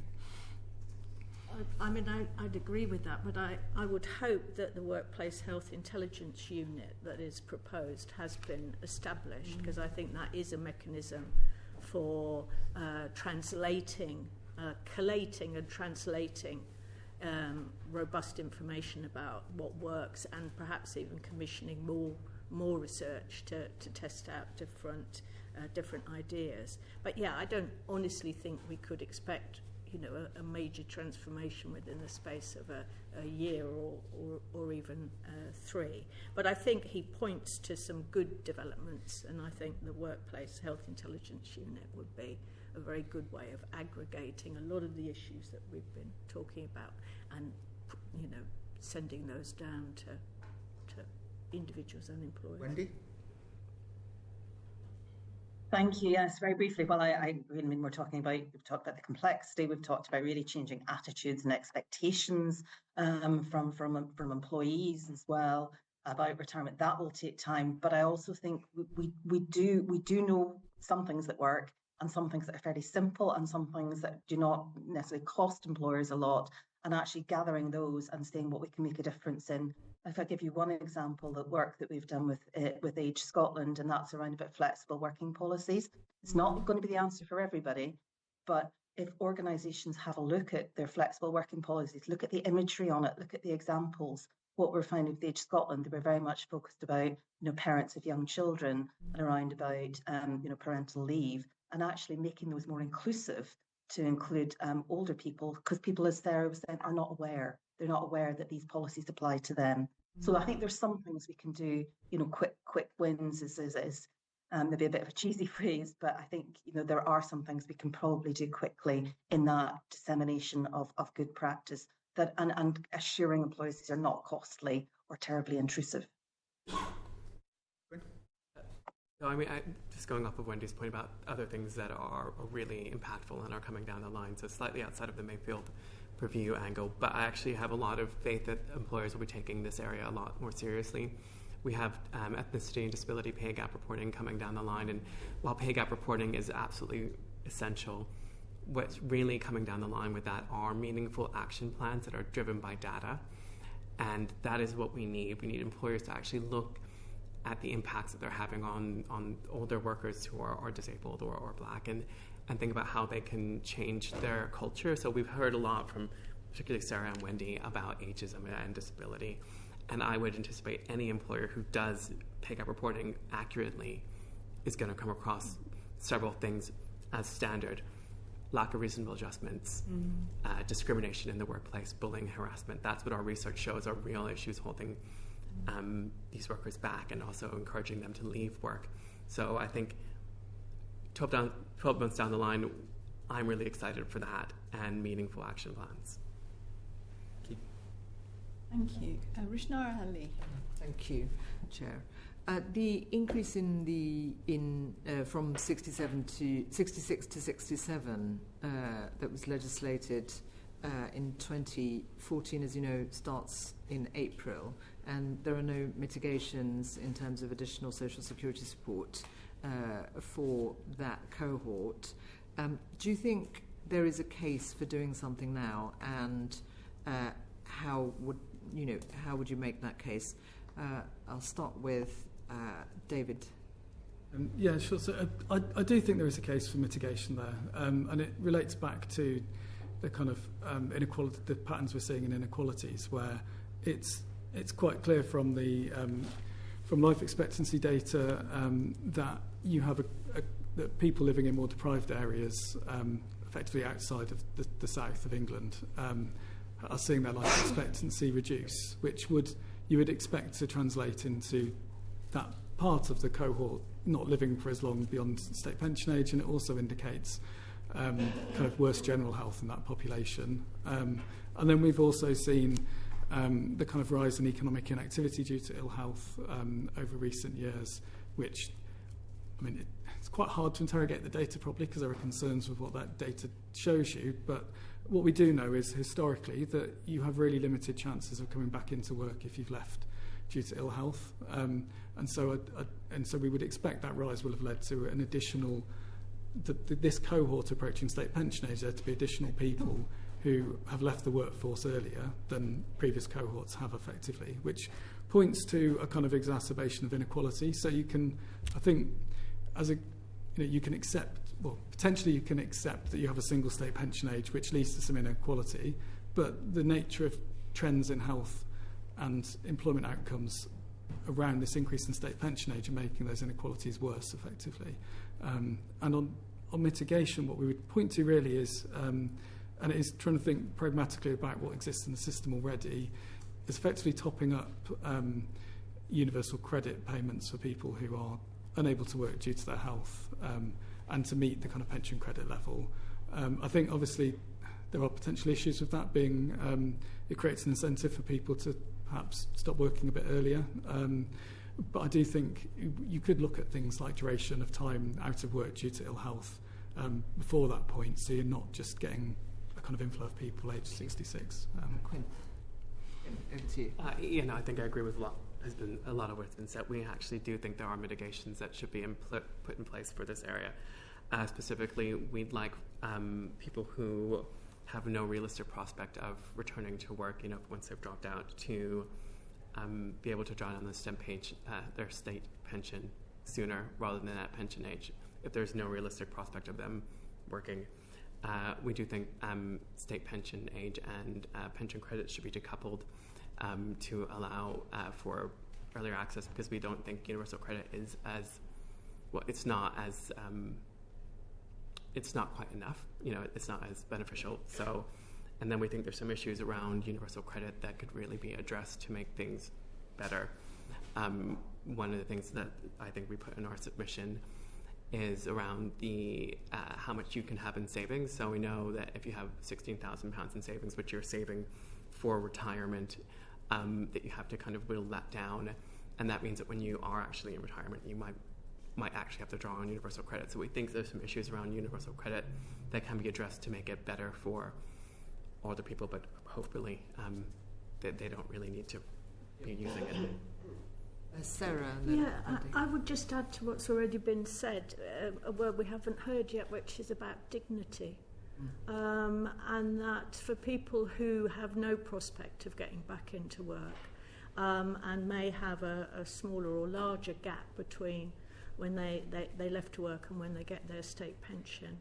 I mean, I'd agree with that, but I would hope that the Workplace Health Intelligence Unit that is proposed has been established, because I think that is a mechanism for collating and translating robust information about what works, and perhaps even commissioning more research to test out different ideas. But yeah, I don't honestly think we could expect a major transformation within the space of a year or even 3. But I think he points to some good developments, and I think the Workplace Health Intelligence Unit would be a very good way of aggregating a lot of the issues that we've been talking about, and sending those down to individuals and employers. Wendy? Thank you. Yes, very briefly. Well, we've talked about the complexity. We've talked about really changing attitudes and expectations from employees as well about retirement. That will take time, but I also think we do know some things that work, and some things that are fairly simple, and some things that do not necessarily cost employers a lot, and actually gathering those and seeing what we can make a difference in. If I give you one example, the work that we've done with Age Scotland, and that's around about flexible working policies. It's not going to be the answer for everybody, but if organisations have a look at their flexible working policies, look at the imagery on it, look at the examples, what we're finding with Age Scotland, they were very much focused about parents of young children and around about parental leave, and actually making those more inclusive to include older people, because people, as Sarah was saying, are not aware. They're not aware that these policies apply to them. So I think there's some things we can do. Quick wins is maybe a bit of a cheesy phrase, but I think there are some things we can probably do quickly in that dissemination of good practice, that and assuring employees these are not costly or terribly intrusive. So, I mean, just going off of Wendy's point about other things that are really impactful and are coming down the line, so slightly outside of the Mayfield review angle, but I actually have a lot of faith that employers will be taking this area a lot more seriously. We have ethnicity and disability pay gap reporting coming down the line, and while pay gap reporting is absolutely essential, what's really coming down the line with that are meaningful action plans that are driven by data, and that is what we need. We need employers to actually look at the impacts that they're having on older workers who are disabled or Black, and think about how they can change their culture. So we've heard a lot from particularly Sarah and Wendy about ageism and disability, and I would anticipate any employer who does pay gap reporting accurately is going to come across several things as standard. lack of reasonable adjustments, discrimination in the workplace, bullying, harassment. That's what our research shows are real issues holding these workers back and also encouraging them to leave work. So I think 12 months down the line, I'm really excited for that and meaningful action plans. Thank you. Rishnara Ali. Thank you, Chair. The increase from 66 to 67 that was legislated in 2014, as you know, starts in April, and there are no mitigations in terms of additional social security support for that cohort. Do you think there is a case for doing something now, and how would you make that case? I'll start with David. Yeah, sure. So I do think there is a case for mitigation there, and it relates back to the kind of inequality, the patterns we're seeing in inequalities, where it's quite clear from the from life expectancy data that you have that people living in more deprived areas, effectively outside of the south of England, are seeing their life expectancy reduce, which you would expect to translate into that part of the cohort not living for as long beyond state pension age, and it also indicates kind of worse general health in that population. And then we've also seen the kind of rise in economic inactivity due to ill health over recent years, which, I mean, it's quite hard to interrogate the data properly because there are concerns with what that data shows you, but what we do know is historically that you have really limited chances of coming back into work if you've left due to ill health, and so we would expect that rise will have led to an additional this cohort approaching state pension age, there to be additional people who have left the workforce earlier than previous cohorts have effectively, which points to a kind of exacerbation of inequality. So you can, I think, you can accept, well, potentially you can accept that you have a single state pension age, which leads to some inequality, but the nature of trends in health and employment outcomes around this increase in state pension age are making those inequalities worse, effectively. And on mitigation, what we would point to really is, and it is trying to think pragmatically about what exists in the system already, is effectively topping up universal credit payments for people who are unable to work due to their health, and to meet the kind of pension credit level. I think obviously there are potential issues with that being, it creates an incentive for people to perhaps stop working a bit earlier. But I do think you could look at things like duration of time out of work due to ill health before that point, so you're not just getting a kind of inflow of people aged 66. Quinn, over to you. I think I agree with a lot of what's been said. We actually do think there are mitigations that should be put in place for this area. Specifically, we'd like people who have no realistic prospect of returning to work, once they've dropped out, to be able to draw on their state pension sooner rather than at pension age, if there's no realistic prospect of them working. We do think state pension age and pension credits should be decoupled to allow for earlier access, because we don't think universal credit is it's not quite enough. It's not as beneficial. So, and then we think there's some issues around universal credit that could really be addressed to make things better. One of the things that I think we put in our submission is around the how much you can have in savings. So we know that if you have £16,000 in savings, which you're saving for retirement, that you have to kind of whittle that down, and that means that when you are actually in retirement, you might actually have to draw on universal credit. So we think there's some issues around universal credit that can be addressed to make it better for older people, but hopefully they don't really need to be using it. Sarah? I would just add to what's already been said, a word we haven't heard yet, which is about dignity. And that for people who have no prospect of getting back into work, and may have a smaller or larger gap between when they left work and when they get their state pension.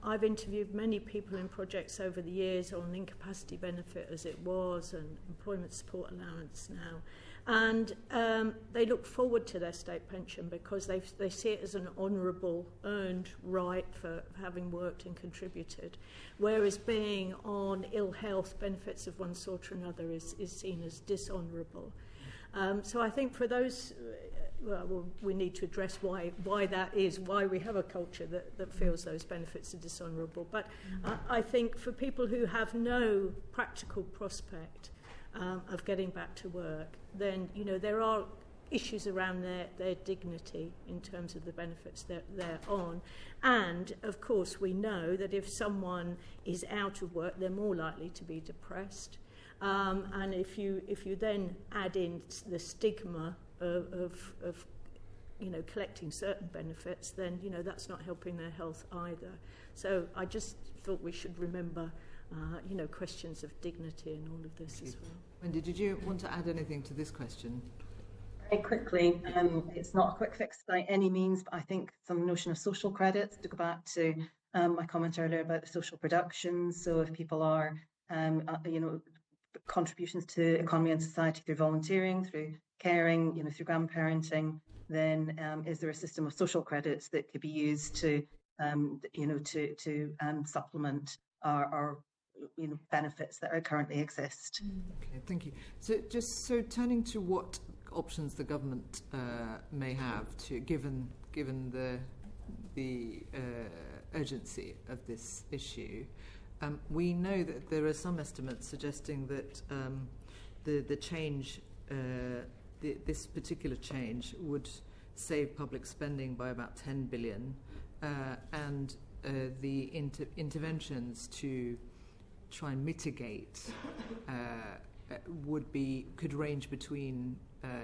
I've interviewed many people in projects over the years on incapacity benefit as it was and employment support allowance now, And they look forward to their state pension because they see it as an honourable, earned right for having worked and contributed, whereas being on ill health benefits of one sort or another is seen as dishonourable. So I think for those, well, we need to address why that is, why we have a culture that feels those benefits are dishonourable. But I think for people who have no practical prospect of getting back to work, then, you know, there are issues around their dignity in terms of the benefits that they're on. And, of course, we know that if someone is out of work, they're more likely to be depressed. And if you then add in the stigma of you know, collecting certain benefits, then, you know, that's not helping their health either. So I just thought we should remember, you know, questions of dignity and all of this as well. Wendy, did you want to add anything to this question? Very quickly, it's not a quick fix by any means, but I think some notion of social credits, to go back to my comment earlier about the social productions. So if people are, you know, contributions to economy and society through volunteering, through caring, you know, through grandparenting, then is there a system of social credits that could be used to, you know, to supplement our you know, benefits that are currently exist? Okay, thank you. So just so turning to what options the government may have to, given the urgency of this issue. We know that there are some estimates suggesting that the change, this particular change, would save public spending by about 10 billion, and the interventions to try and mitigate could range between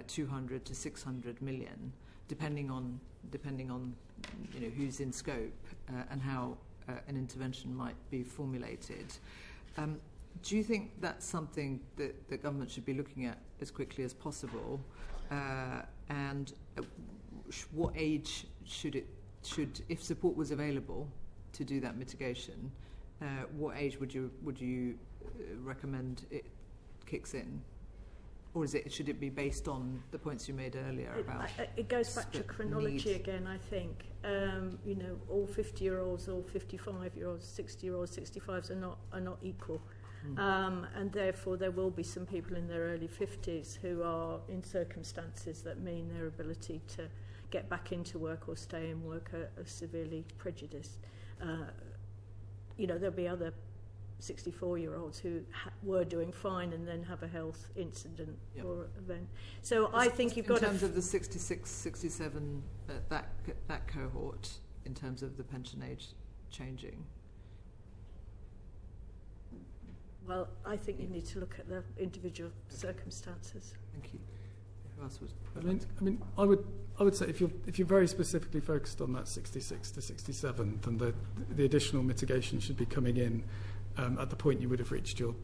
200 to 600 million, depending on you know, who's in scope and how an intervention might be formulated. Do you think that's something that the government should be looking at as quickly as possible? And what age should, if support was available to do that mitigation, what age would you recommend it kicks in? Or should it be based on the points you made earlier about... It goes back to chronology again, I think. You know, all 50-year-olds, all 55-year-olds, 60-year-olds, 65s are not equal. And therefore there will be some people in their early 50s who are in circumstances that mean their ability to get back into work or stay in work are severely prejudiced. You know, there'll be other 64-year-olds who were doing fine and then have a health incident or event. So I think you've got... In terms of the 66, 67, that cohort, in terms of the pension age changing? Well, I think you need to look at the individual circumstances. Thank you. Who else was... I mean, I would say if you're very specifically focused on that 66 to 67, then the additional mitigation should be coming in at the point you would have reached your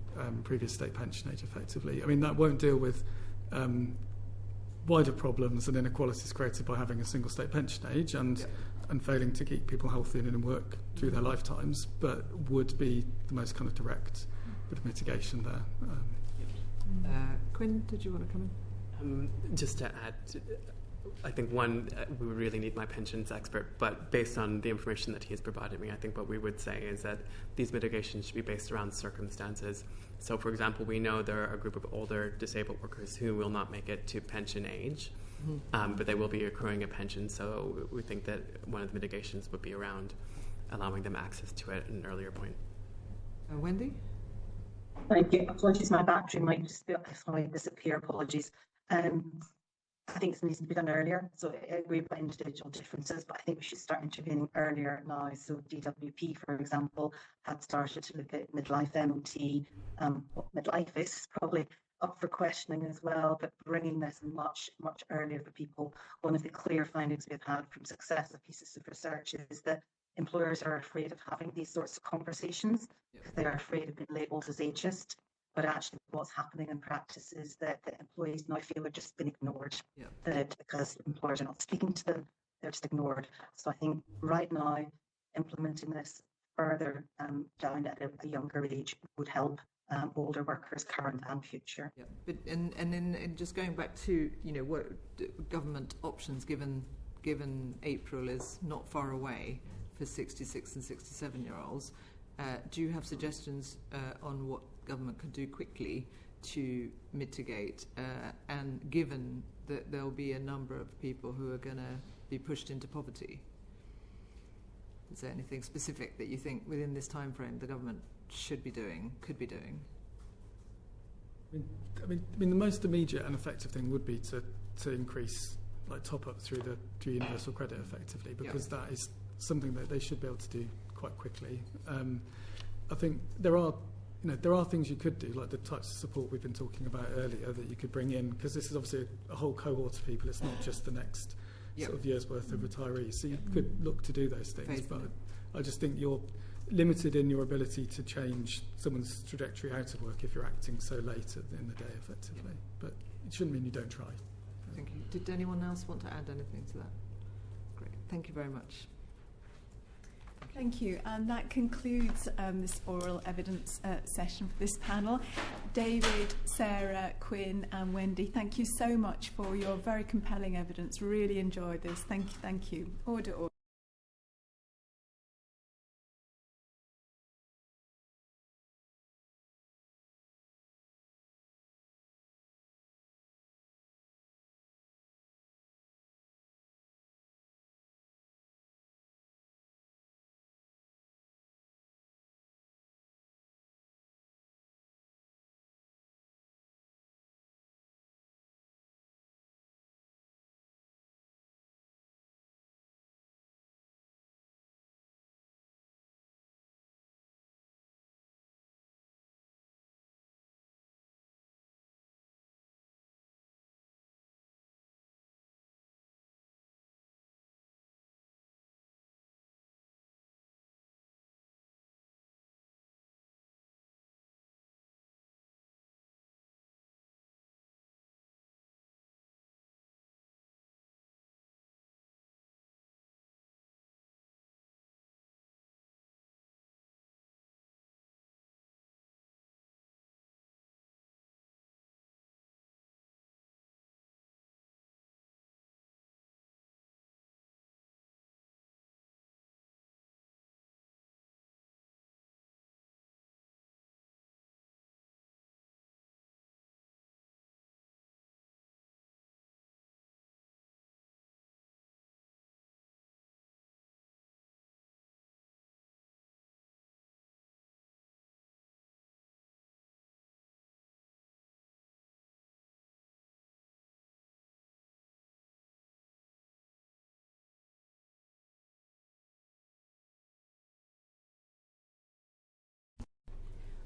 previous state pension age, effectively. I mean, that won't deal with wider problems and inequalities created by having a single state pension age and failing to keep people healthy and in work through their lifetimes, but would be the most kind of direct bit of mitigation there. Quinn, did you want to come in? Just to add, I think one, we would really need my pensions expert, but based on the information that he has provided me, I think what we would say is that these mitigations should be based around circumstances. So, for example, we know there are a group of older disabled workers who will not make it to pension age, but they will be accruing a pension. So we think that one of the mitigations would be around allowing them access to it at an earlier point. Wendy? Thank you. Apologies, my battery might just disappear. Apologies. I think this needs to be done earlier. So I agree about individual differences, but I think we should start intervening earlier now. So DWP, for example, had started to look at midlife MOT. Midlife is probably up for questioning as well, but bringing this much earlier for people. One of the clear findings we've had from successive pieces of research is that employers are afraid of having these sorts of conversations because they are afraid of being labelled as ageist. But actually what's happening in practice is that the employees now feel they're just been ignored, that because employers are not speaking to them, they're just ignored. So I think right now, implementing this further down at a younger age would help older workers, current and future. Yeah, but and just going back to what government options, given April is not far away for 66 and 67-year-olds, do you have suggestions on what government could do quickly to mitigate? And given that there'll be a number of people who are going to be pushed into poverty, is there anything specific that you think within this time frame the government should be doing, could be doing? I mean, the most immediate and effective thing would be to increase top up through universal credit effectively, because that is something that they should be able to do quite quickly. I think there are things you could do, like the types of support we've been talking about earlier that you could bring in, because this is obviously a whole cohort of people. It's not just the next sort of year's worth of retirees. So you could look to do those things, but I just think you're limited in your ability to change someone's trajectory out of work if you're acting so late in the day effectively. But it shouldn't mean you don't try. Thank you. Did anyone else want to add anything to that? Great. Thank you very much. Thank you. And that concludes this oral evidence session for this panel. David, Sarah, Quinn and Wendy, thank you so much for your very compelling evidence. Really enjoyed this. Thank you. Thank you. Order.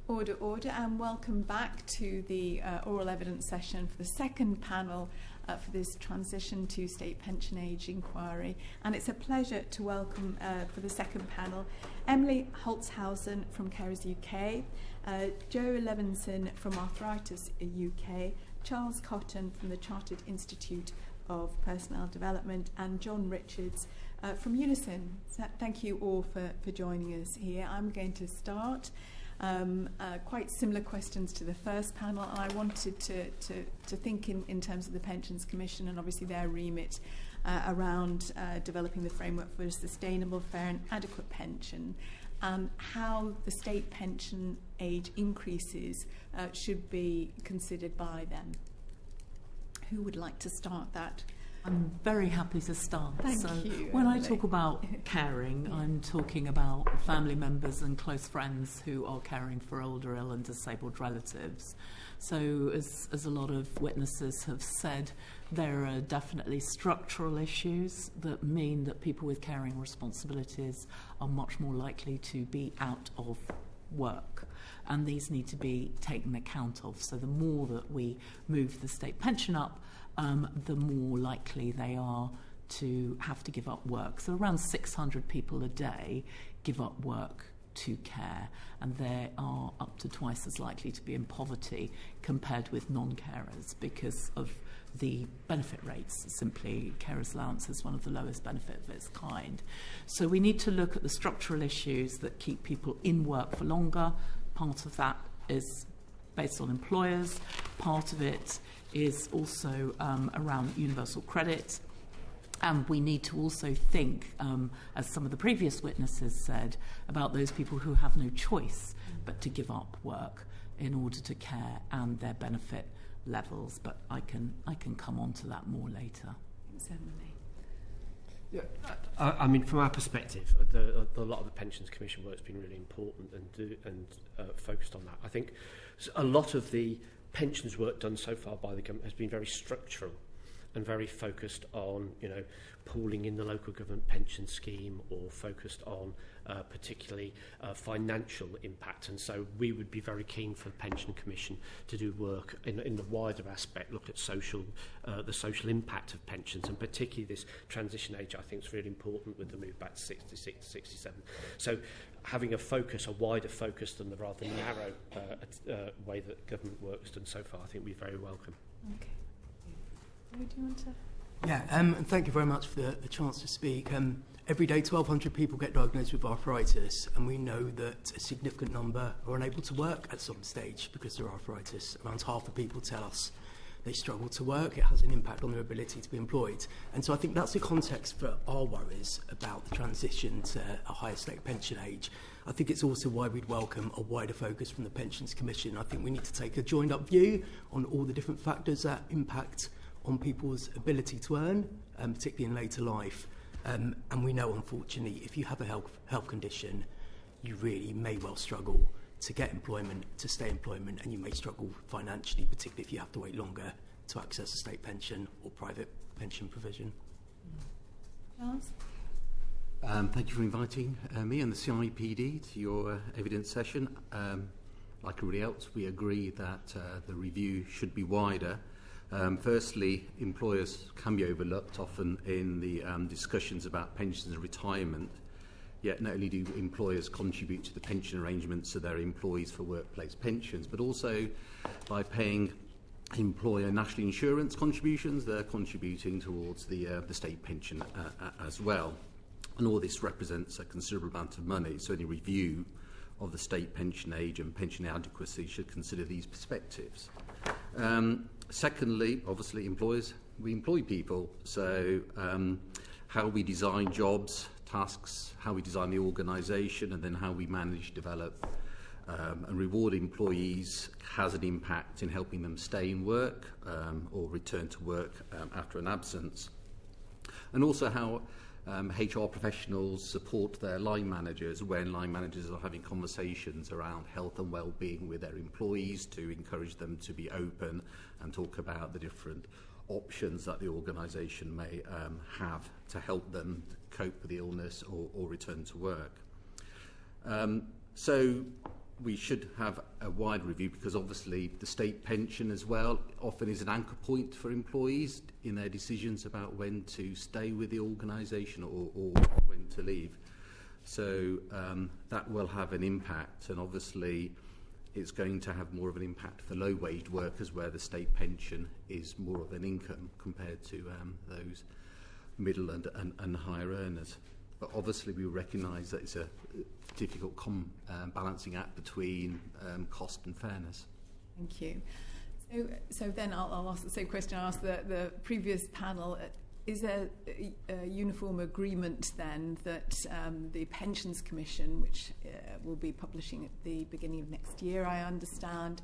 Order, and welcome back to the oral evidence session for the second panel for this transition to state pension age inquiry. And it's a pleasure to welcome for the second panel Emily Holtzhausen from Carers UK, Joe Levinson from Arthritis UK, Charles Cotton from the Chartered Institute of Personnel Development, and John Richards from Unison. So thank you all for joining us here. I'm going to start. Quite similar questions to the first panel, and I wanted to think in terms of the Pensions Commission and obviously their remit around developing the framework for a sustainable, fair and adequate pension, and how the state pension age increases should be considered by them. Who would like to start that? I'm very happy to start. Thank you, when Emily. I talk about caring, I'm talking about family members and close friends who are caring for older, ill and disabled relatives. So as a lot of witnesses have said, there are definitely structural issues that mean that people with caring responsibilities are much more likely to be out of work. And these need to be taken account of. So the more that we move the state pension up, the more likely they are to have to give up work. So around 600 people a day give up work to care, and they are up to twice as likely to be in poverty compared with non-carers because of the benefit rates. Simply, carers allowance is one of the lowest benefit of its kind. So we need to look at the structural issues that keep people in work for longer. Part of that is based on employers. Part of it is also around universal credit. And we need to also think, as some of the previous witnesses said, about those people who have no choice but to give up work in order to care and their benefit levels. But I can come on to that more later. Thanks, Emily. Yeah, I mean, from our perspective, a lot of the Pensions Commission work has been really important and focused on that. I think a lot of the pensions work done so far by the government has been very structural and very focused on, pooling in the local government pension scheme, or focused on particularly financial impact. And so we would be very keen for the Pension Commission to do work in the wider aspect, look at the social impact of pensions, and particularly this transition age, I think, is really important with the move back to 66 to 67. So having a wider focus than the rather narrow way that government work has done so far, I think would be very welcome. Okay. Do you want to? Yeah, and thank you very much for the chance to speak. Every day 1,200 people get diagnosed with arthritis, and we know that a significant number are unable to work at some stage because of their arthritis. Around half the people tell us they struggle to work. It has an impact on their ability to be employed. And so I think that's the context for our worries about the transition to a higher state pension age. I think it's also why we'd welcome a wider focus from the Pensions Commission. I think we need to take a joined-up view on all the different factors that impact on people's ability to earn, particularly in later life. And we know, unfortunately, if you have a health condition, you really may well struggle to get employment, to stay employment, and you may struggle financially, particularly if you have to wait longer to access a state pension or private pension provision. Charles? Thank you for inviting me and the CIPD to your evidence session. Like everybody else, we agree that the review should be wider. Firstly, employers can be overlooked often in the discussions about pensions and retirement. Yet not only do employers contribute to the pension arrangements of their employees for workplace pensions, but also by paying employer national insurance contributions, they're contributing towards the state pension as well. And all this represents a considerable amount of money, so any review of the state pension age and pension adequacy should consider these perspectives. Secondly, obviously, we employ people, so how we design jobs, tasks, how we design the organisation, and then how we manage, develop and reward employees has an impact in helping them stay in work or return to work after an absence. And also how HR professionals support their line managers when line managers are having conversations around health and well-being with their employees to encourage them to be open and talk about the different options that the organisation may have to help them cope with the illness or return to work. So we should have a wide review, because obviously the state pension as well often is an anchor point for employees in their decisions about when to stay with the organisation or when to leave. So that will have an impact, and obviously it's going to have more of an impact for low-wage workers, where the state pension is more of an income compared to those middle and higher earners. But obviously we recognise that it's a difficult balancing act between cost and fairness. Thank you. So then I'll ask the same question I asked the previous panel. Is there a uniform agreement then that the Pensions Commission, which will be publishing at the beginning of next year, I understand,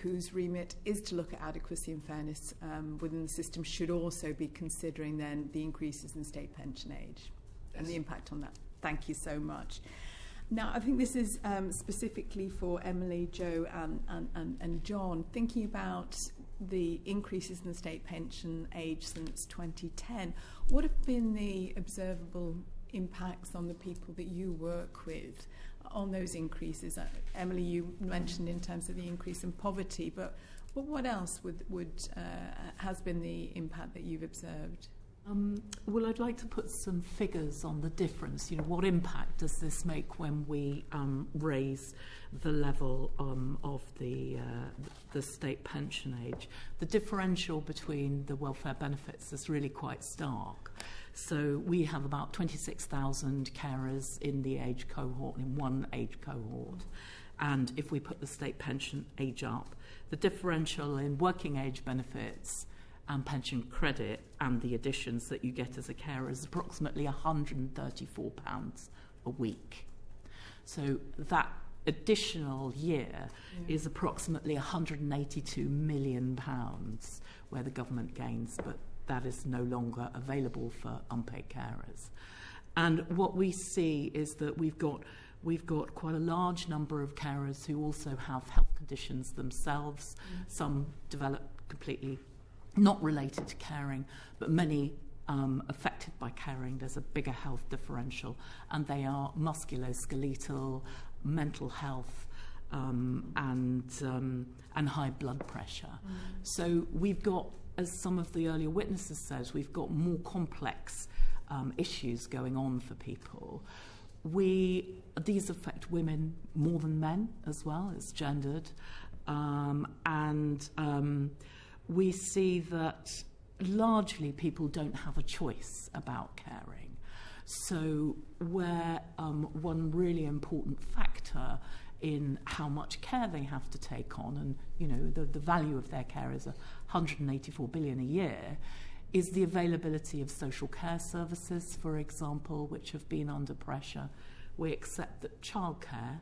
whose remit is to look at adequacy and fairness within the system, should also be considering then the increases in state pension age and the impact on that? Thank you so much. Now, I think this is specifically for Emily, Joe and John, thinking about the increases in the state pension age since 2010. What have been the observable impacts on the people that you work with on those increases? Emily, you mentioned in terms of the increase in poverty, but what else has been the impact that you've observed? Well, I'd like to put some figures on the difference. What impact does this make when we raise the level of the state pension age? The differential between the welfare benefits is really quite stark. So we have about 26,000 carers in the age cohort, in one age cohort. and if we put the state pension age up, the differential in working age benefits and pension credit and the additions that you get as a carer is approximately £134 a week. So that additional year is approximately £182 million where the government gains, but that is no longer available for unpaid carers. And what we see is that we've got quite a large number of carers who also have health conditions themselves. Some develop completely not related to caring, but many affected by caring. There's a bigger health differential, and they are musculoskeletal, mental health, and high blood pressure. So we've got, as some of the earlier witnesses said, we've got more complex issues going on for people. These affect women more than men as well. It's gendered, and we see that largely people don't have a choice about caring. So where one really important factor in how much care they have to take on, and the value of their care is $184 billion a year, is the availability of social care services, for example, which have been under pressure. We accept that childcare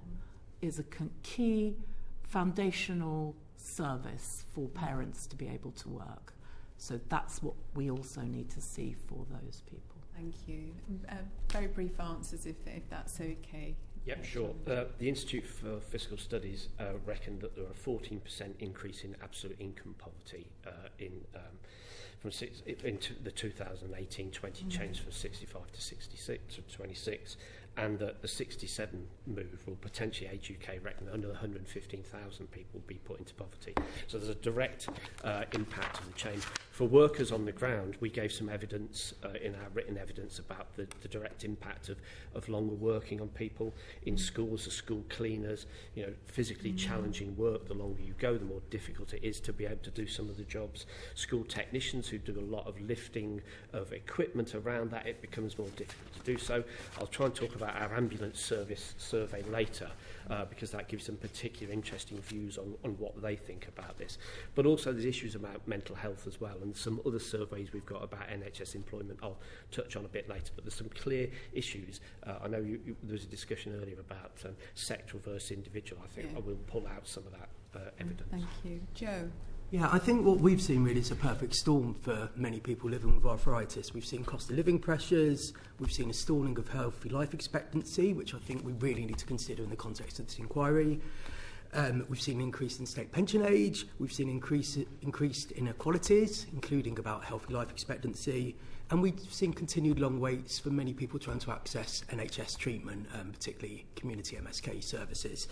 is a key foundational service for parents to be able to work. So that's what we also need to see for those people. Thank you. Very brief answers, if that's okay. Yep, sure. The Institute for Fiscal Studies reckon that there are a 14% increase in absolute income poverty from the 2018-20 change from 65 to 66 to 26, and that the 67 move will potentially, Age UK reckon, another 115,000 people will be put into poverty. So there's a direct impact of the change. For workers on the ground, we gave some evidence in our written evidence about the direct impact of longer working on people in schools, as school cleaners, physically challenging work. The longer you go, the more difficult it is to be able to do some of the jobs. School technicians who do a lot of lifting of equipment around that, it becomes more difficult to do so. I'll try and talk about our ambulance service survey later, because that gives some particular interesting views on what they think about this. But also there's issues about mental health as well, and some other surveys we've got about NHS employment I'll touch on a bit later, but there's some clear issues. I know there was a discussion earlier about sectoral versus individual. I think I will pull out some of that evidence. Thank you. Joe? Yeah, I think what we've seen really is a perfect storm for many people living with arthritis. We've seen cost of living pressures, we've seen a stalling of healthy life expectancy, which I think we really need to consider in the context of this inquiry. We've seen an increase in state pension age, we've seen increased inequalities, including about healthy life expectancy, and we've seen continued long waits for many people trying to access NHS treatment, particularly community MSK services.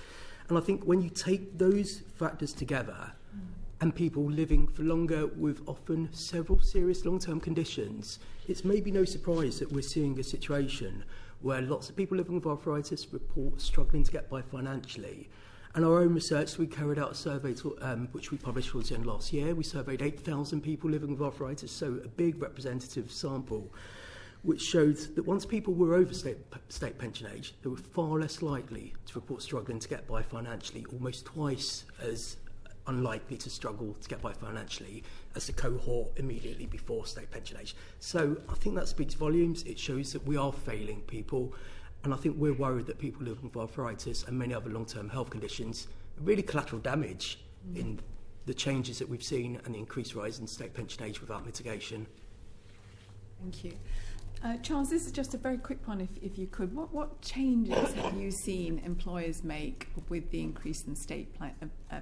And I think when you take those factors together, and people living for longer with often several serious long-term conditions, it's maybe no surprise that we're seeing a situation where lots of people living with arthritis report struggling to get by financially. And our own research, we carried out a survey which we published towards the end of last year. We surveyed 8,000 people living with arthritis, so a big representative sample, which showed that once people were over state pension age, they were far less likely to report struggling to get by financially, almost twice as unlikely to struggle to get by financially as the cohort immediately before state pension age. So I think that speaks volumes. It shows that we are failing people, and I think we're worried that people living with arthritis and many other long-term health conditions are really collateral damage in the changes that we've seen and the increased rise in state pension age without mitigation. Thank you. Charles, this is just a very quick one, if you could. What changes have you seen employers make with the increase in state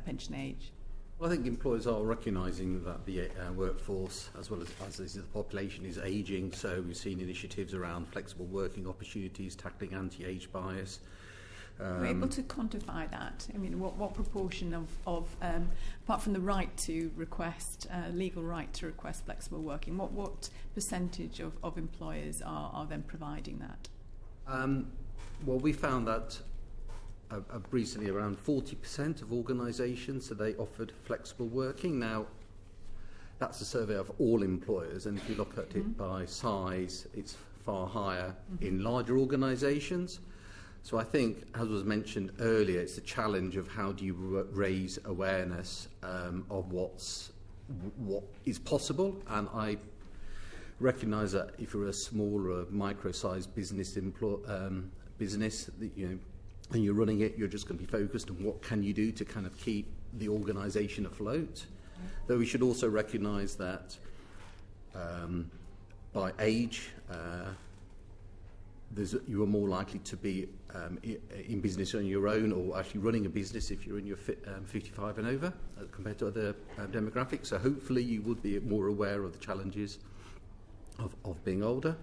pension age? Well, I think employers are recognising that the workforce, as well as the population, is ageing. So we've seen initiatives around flexible working opportunities, tackling anti-age bias. Are you able to quantify that? I mean, what proportion of apart from the right to request, legal right to request flexible working, what percentage of employers are then providing that? Well, we found that recently around 40% of organisations, so they offered flexible working. Now, that's a survey of all employers, and if you look at it by size, it's far higher in larger organisations. So I think, as was mentioned earlier, it's the challenge of how do you raise awareness of what is possible. And I recognise that if you're a small or micro-sized business, business that, you know, and you're running it, you're just going to be focused on what can you do to kind of keep the organisation afloat. Though we should also recognise that by age, you are more likely to be in business on your own, or actually running a business if you're in your 55 and over, compared to other demographics. So hopefully you would be more aware of the challenges of being older.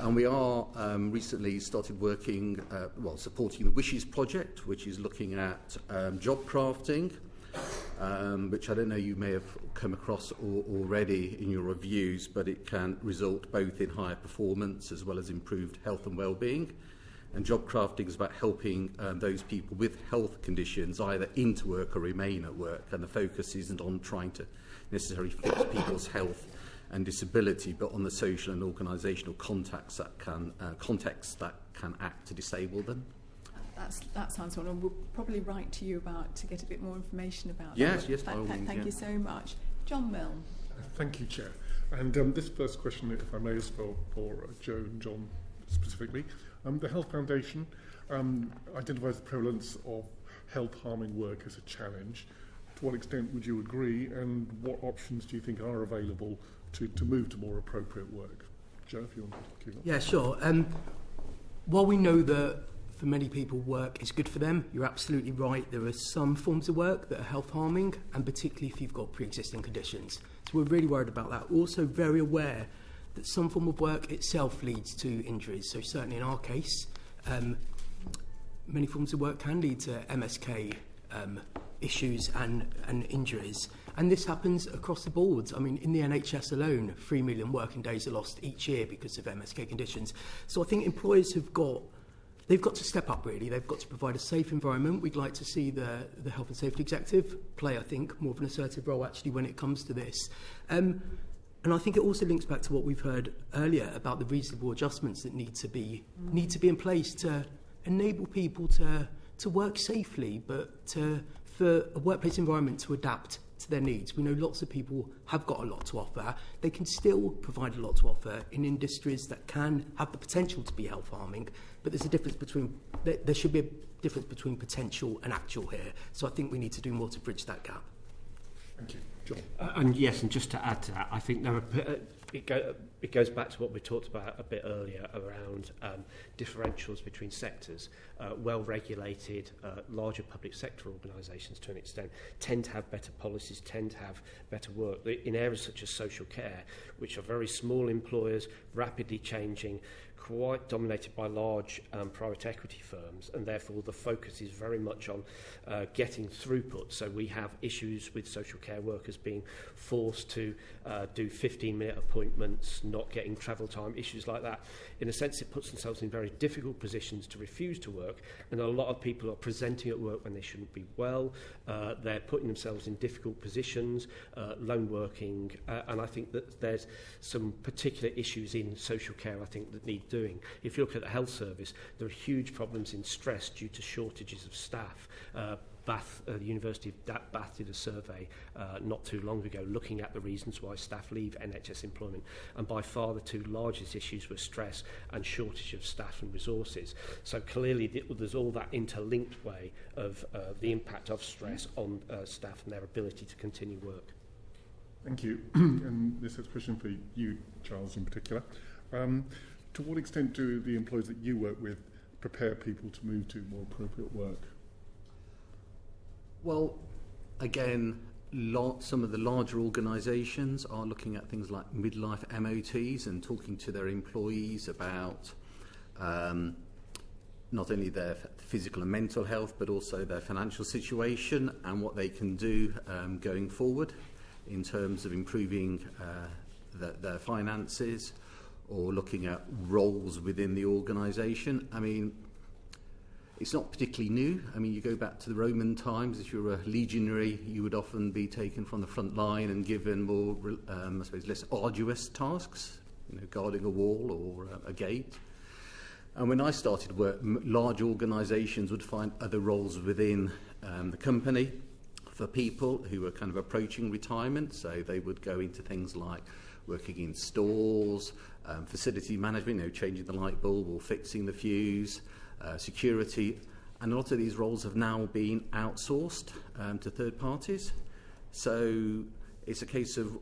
And we are recently started working, supporting the Wishes project, which is looking at job crafting, which I don't know you may have come across already in your reviews, but it can result both in higher performance as well as improved health and well-being. And job crafting is about helping those people with health conditions either into work or remain at work, and the focus isn't on trying to necessarily fix people's health and disability, but on the social and organisational context that can act to disable them. That sounds wonderful. We'll probably write to you to get a bit more information about that. Yes, by all means. Thank you so much. John Milne. Thank you, Chair. And this first question, if I may, is for Joe and John specifically. The Health Foundation identifies the prevalence of health-harming work as a challenge. To what extent would you agree, and what options do you think are available to move to more appropriate work? Joe, if you want to keep up. Yeah, sure. While we know that for many people work is good for them, you're absolutely right. There are some forms of work that are health harming, and particularly if you've got pre-existing conditions. So we're really worried about that. We're also very aware that some form of work itself leads to injuries. So certainly in our case, many forms of work can lead to MSK issues and injuries. And this happens across the board. I mean, in the NHS alone, 3 million working days are lost each year because of MSK conditions. So I think employers they've got to step up, really. They've got to provide a safe environment. We'd like to see the Health and Safety Executive play, I think, more of an assertive role, actually, when it comes to this. And I think it also links back to what we've heard earlier about the reasonable adjustments that need to be in place to enable people to work safely, but for a workplace environment to adapt to their needs. We know lots of people have got a lot to offer. They can still provide a lot to offer in industries that can have the potential to be health harming, but there should be a difference between potential and actual here. So I think we need to do more to bridge that gap. Thank you. John. And yes, and just to add to that, I think it goes back to what we talked about a bit earlier around differentials between sectors. Well-regulated, larger public sector organisations, to an extent, tend to have better policies, tend to have better work. In areas such as social care, which are very small employers, rapidly changing, quite dominated by large private equity firms, and therefore the focus is very much on getting throughput. So we have issues with social care workers being forced to do 15-minute appointments, not getting travel time, issues like that. In a sense, it puts themselves in very difficult positions to refuse to work, and a lot of people are presenting at work when they shouldn't be well. They're putting themselves in difficult positions, lone working, and I think that there's some particular issues in social care, I think, that need doing. If you look at the health service, there are huge problems in stress due to shortages of staff. The University of Bath did a survey not too long ago looking at the reasons why staff leave NHS employment, and by far the two largest issues were stress and shortage of staff and resources. So clearly there's all that interlinked way of the impact of stress on staff and their ability to continue work. Thank you. And this is a question for you, Charles, in particular. To what extent do the employers that you work with prepare people to move to more appropriate work? Well, again, some of the larger organisations are looking at things like midlife MOTs and talking to their employees about not only their physical and mental health, but also their financial situation and what they can do going forward in terms of improving their finances, or looking at roles within the organisation. I mean, it's not particularly new. I mean, you go back to the Roman times, if you're a legionary, you would often be taken from the front line and given more, less arduous tasks, guarding a wall or a gate. And when I started work, large organisations would find other roles within the company for people who were kind of approaching retirement. So they would go into things like working in stores, facility management, changing the light bulb or fixing the fuse, security. And a lot of these roles have now been outsourced to third parties. So it's a case of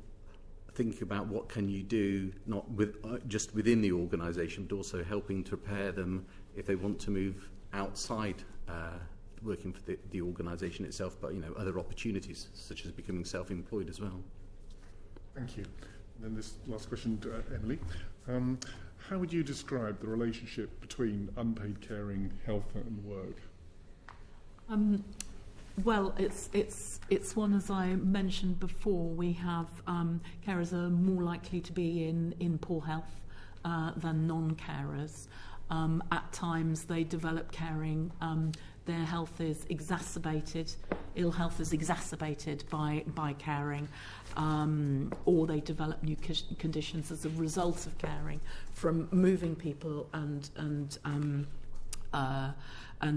thinking about what can you do, not just within the organisation, but also helping to prepare them if they want to move outside working for the organisation itself, but other opportunities such as becoming self-employed as well. Thank you. And then this last question to Emily. How would you describe the relationship between unpaid caring, health and work? Well, it's one, as I mentioned before. We have carers are more likely to be in poor health than non-carers. At times they develop caring. Their health is exacerbated. Ill health is exacerbated by caring, or they develop new conditions as a result of caring from moving people and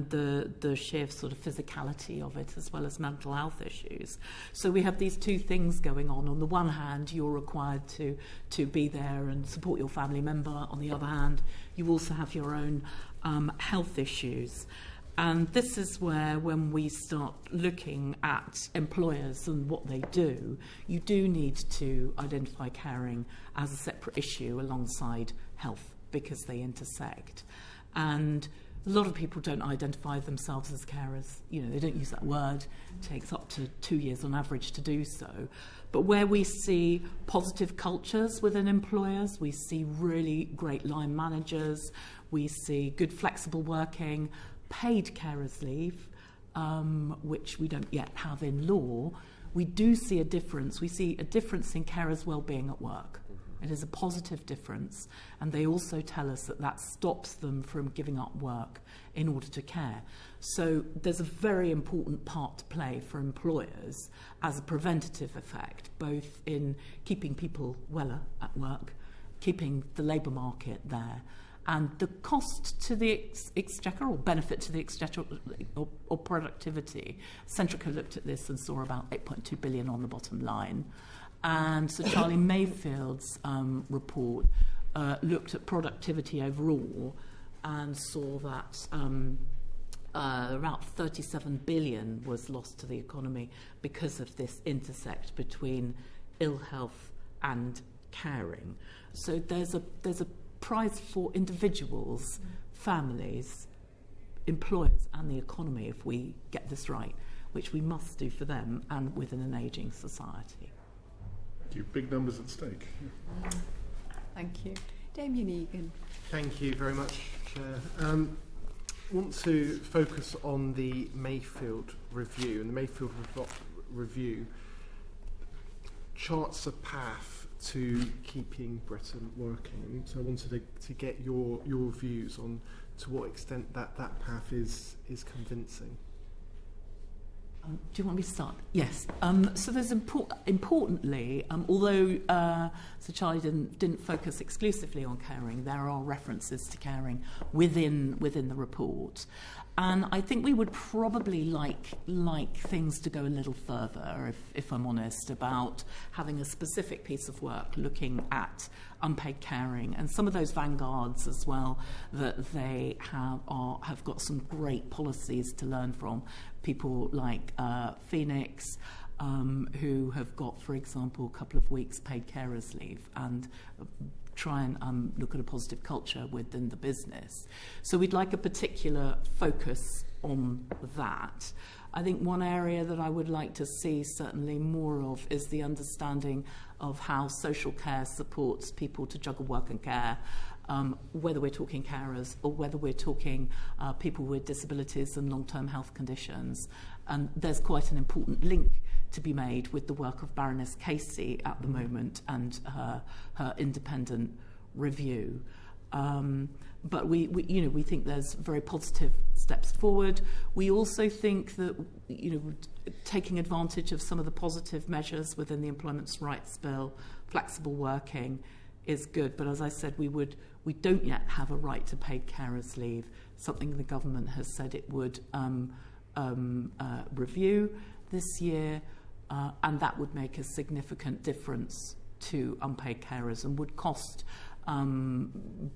the sheer sort of physicality of it, as well as mental health issues. So we have these two things going on. On the one hand, you're required to be there and support your family member. On the other hand, you also have your own health issues. And this is where, when we start looking at employers and what they do, you do need to identify caring as a separate issue alongside health, because they intersect. And a lot of people don't identify themselves as carers. They don't use that word. It takes up to 2 years on average to do so. But where we see positive cultures within employers, we see really great line managers, we see good flexible working, paid carers leave, which we don't yet have in law, we do see a difference. We see a difference in carers' well-being at work. It is a positive difference, and they also tell us that stops them from giving up work in order to care. So there's a very important part to play for employers as a preventative effect, both in keeping people weller at work, keeping the labour market there, and the cost to the exchequer, or benefit to the exchequer, or productivity. Centrica looked at this and saw about 8.2 billion on the bottom line. And Sir Charlie Mayfield's report looked at productivity overall and saw that about 37 billion was lost to the economy because of this intersect between ill health and caring. So there's a prize for individuals, families, employers and the economy if we get this right, which we must do for them and within an ageing society. Thank you. Big numbers at stake. Thank you. Damien Egan. Thank you very much, Chair. I want to focus on the Mayfield review, and the Mayfield review charts a path to keeping Britain working. So I wanted to get your views on to what extent that path is convincing. Do you want me to start? Yes. So there's importantly, although Sir Charlie didn't focus exclusively on caring, there are references to caring within the report. And I think we would probably like things to go a little further, if I'm honest, about having a specific piece of work looking at unpaid caring, and some of those vanguards as well that they have got some great policies to learn from. People like Phoenix, who have got, for example, a couple of weeks paid carers leave, and try and look at a positive culture within the business. So we'd like a particular focus on that. I think one area that I would like to see certainly more of is the understanding of how social care supports people to juggle work and care, whether we're talking carers or whether we're talking people with disabilities and long-term health conditions. And there's quite an important link to be made with the work of Baroness Casey at the moment and her independent review. But we think there's very positive steps forward. We also think that taking advantage of some of the positive measures within the Employment Rights Bill, flexible working, is good. But as I said, we don't yet have a right to paid carers leave, something the government has said it would review this year, and that would make a significant difference to unpaid carers and would cost,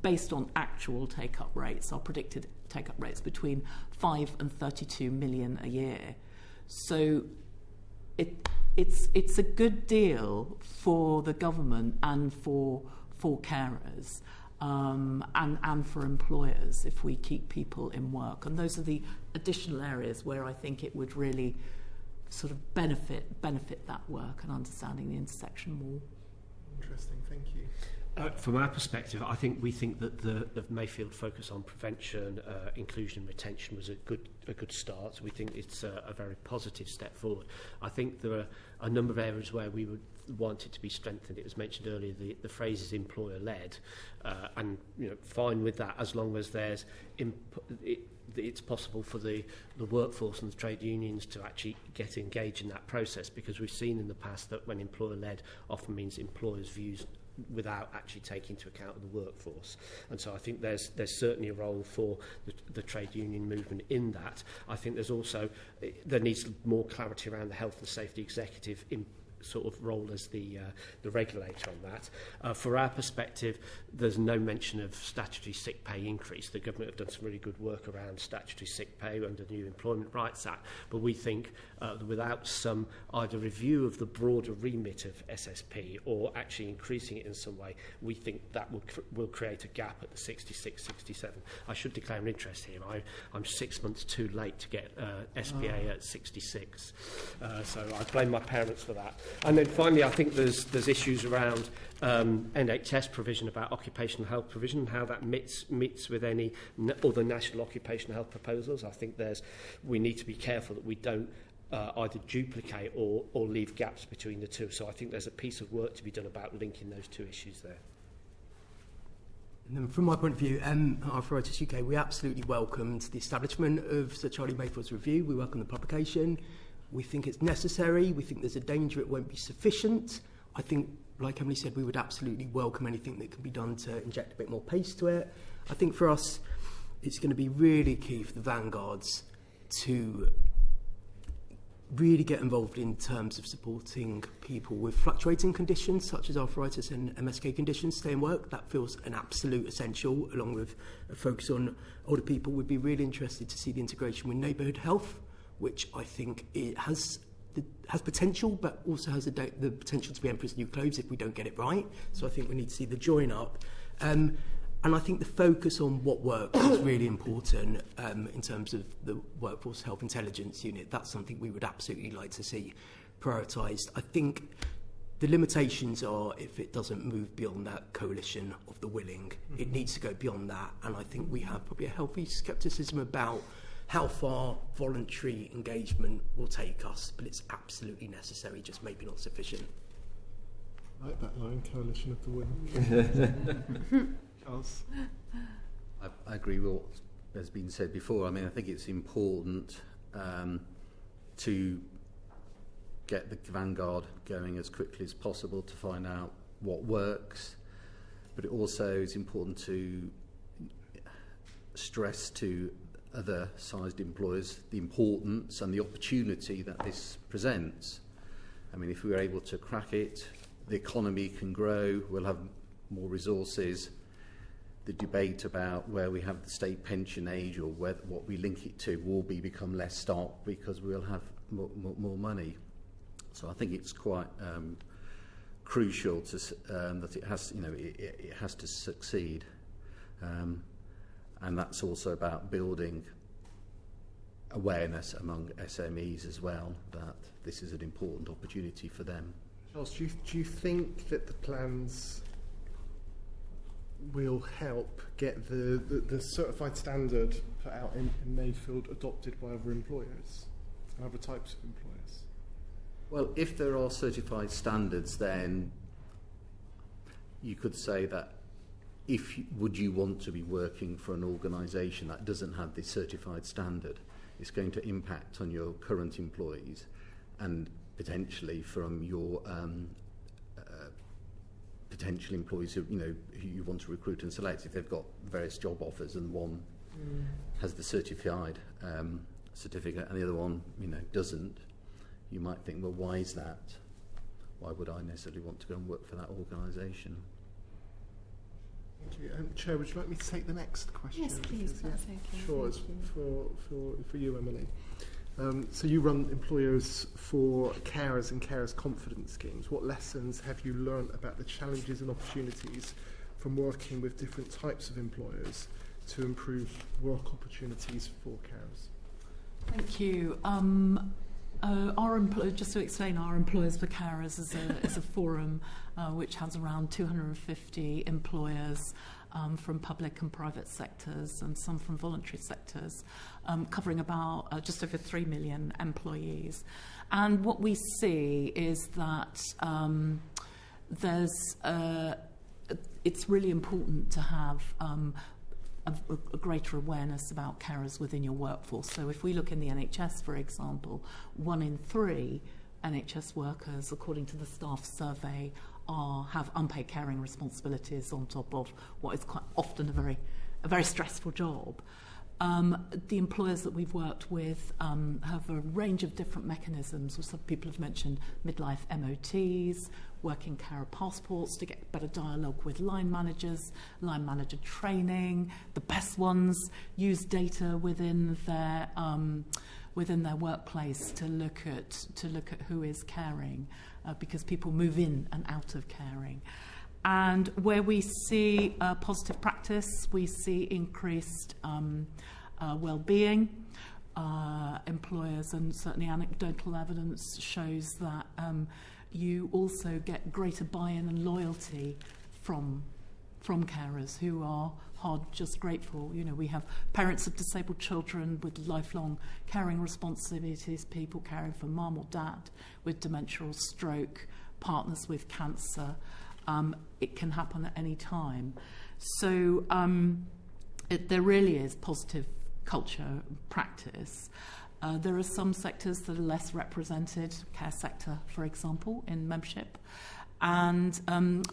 based on actual take-up rates, our predicted take-up rates, between 5 and 32 million a year. So it's a good deal for the government and for carers, and for employers if we keep people in work. And those are the additional areas where I think it would really sort of benefit that work and understanding the intersection more. Interesting, thank you. From our perspective, we think that the Mayfield focus on prevention, inclusion and retention was a good start. We think it's a very positive step forward. I think there are a number of areas where we would want it to be strengthened. It was mentioned earlier, the phrase is employer-led, and fine with that as long as there's it's possible for the workforce and the trade unions to actually get engaged in that process, because we've seen in the past that when employer-led often means employers' views without actually taking into account the workforce. And so I think there's certainly a role for the trade union movement in that. I think there needs more clarity around the health and safety executive in sort of role as the regulator on that. For our perspective, there's no mention of statutory sick pay increase. The government have done some really good work around statutory sick pay under the new Employment Rights Act, but we think that without some either review of the broader remit of SSP or actually increasing it in some way, we think that will create a gap at the 66, 67. I should declare an interest here. I'm 6 months too late to get SPA at 66, so I blame my parents for that. And then finally, I think there's issues around NHS provision, about occupational health provision, and how that meets with any other national occupational health proposals. I think we need to be careful that we don't either duplicate or leave gaps between the two. So I think there's a piece of work to be done about linking those two issues there. And then from my point of view, Arthritis UK, we absolutely welcomed the establishment of Sir Charlie Mayfield's review. We welcome the publication. We think it's necessary. We think there's a danger it won't be sufficient. I think, like Emily said, we would absolutely welcome anything that can be done to inject a bit more pace to it. I think for us, it's going to be really key for the vanguards to really get involved in terms of supporting people with fluctuating conditions such as arthritis and MSK conditions stay in work. That feels an absolute essential, along with a focus on older people. We'd be really interested to see the integration with neighbourhood health, which I think it has potential, but also has the potential to be Emperor's New Clothes if we don't get it right. So I think we need to see the join up. And I think the focus on what works is really important in terms of the Workforce Health Intelligence Unit. That's something we would absolutely like to see prioritised. I think the limitations are if it doesn't move beyond that coalition of the willing. It needs to go beyond that, and I think we have probably a healthy scepticism about how far voluntary engagement will take us, but it's absolutely necessary, just maybe not sufficient. I like that line, coalition of the willing. Charles? I agree with what has been said before. I mean, I think it's important to get the vanguard going as quickly as possible to find out what works, but it also is important to stress to other sized employers the importance and the opportunity that this presents. I mean, if we're able to crack it, the economy can grow, we'll have more resources. The debate about where we have the state pension age or what we link it to will become less stark because we'll have more money. So I think it's quite crucial to, that it has, it has to succeed, and that's also about building awareness among SMEs as well that this is an important opportunity for them. Charles, do you think that the plans will help get the certified standard put out in Mayfield adopted by other employers and other types of employers? Well, if there are certified standards, then you could say that would you want to be working for an organisation that doesn't have this certified standard? It's going to impact on your current employees and potentially from your potential employees who you want to recruit and select, if they've got various job offers and one has the certified certificate and the other one doesn't, you might think, well, why is that? Why would I necessarily want to go and work for that organisation? Thank you. Chair, would you like me to take the next question? Yes, please. That's okay. Sure, it's for you, Emily. So you run employers for carers and carers confidence schemes. What lessons have you learnt about the challenges and opportunities from working with different types of employers to improve work opportunities for carers? Thank you. Just to explain, our Employers for Carers is a forum which has around 250 employers from public and private sectors and some from voluntary sectors, covering about just over 3 million employees. And what we see is that it's really important to have a greater awareness about carers within your workforce. So if we look in the NHS, for example, 1 in 3 NHS workers, according to the staff survey, have unpaid caring responsibilities on top of what is quite often a very stressful job. The employers that we've worked with have a range of different mechanisms. Some people have mentioned midlife MOTs, working carer passports to get better dialogue with line managers, line manager training. The best ones use data within their workplace to look at who is caring, because people move in and out of caring. And where we see positive practice, we see increased well-being. Employers, and certainly anecdotal evidence shows that you also get greater buy-in and loyalty from carers who are just grateful. We have parents of disabled children with lifelong caring responsibilities, people caring for mum or dad with dementia or stroke, partners with cancer. It can happen at any time. So there really is positive culture practice. There are some sectors that are less represented, care sector, for example, in membership. And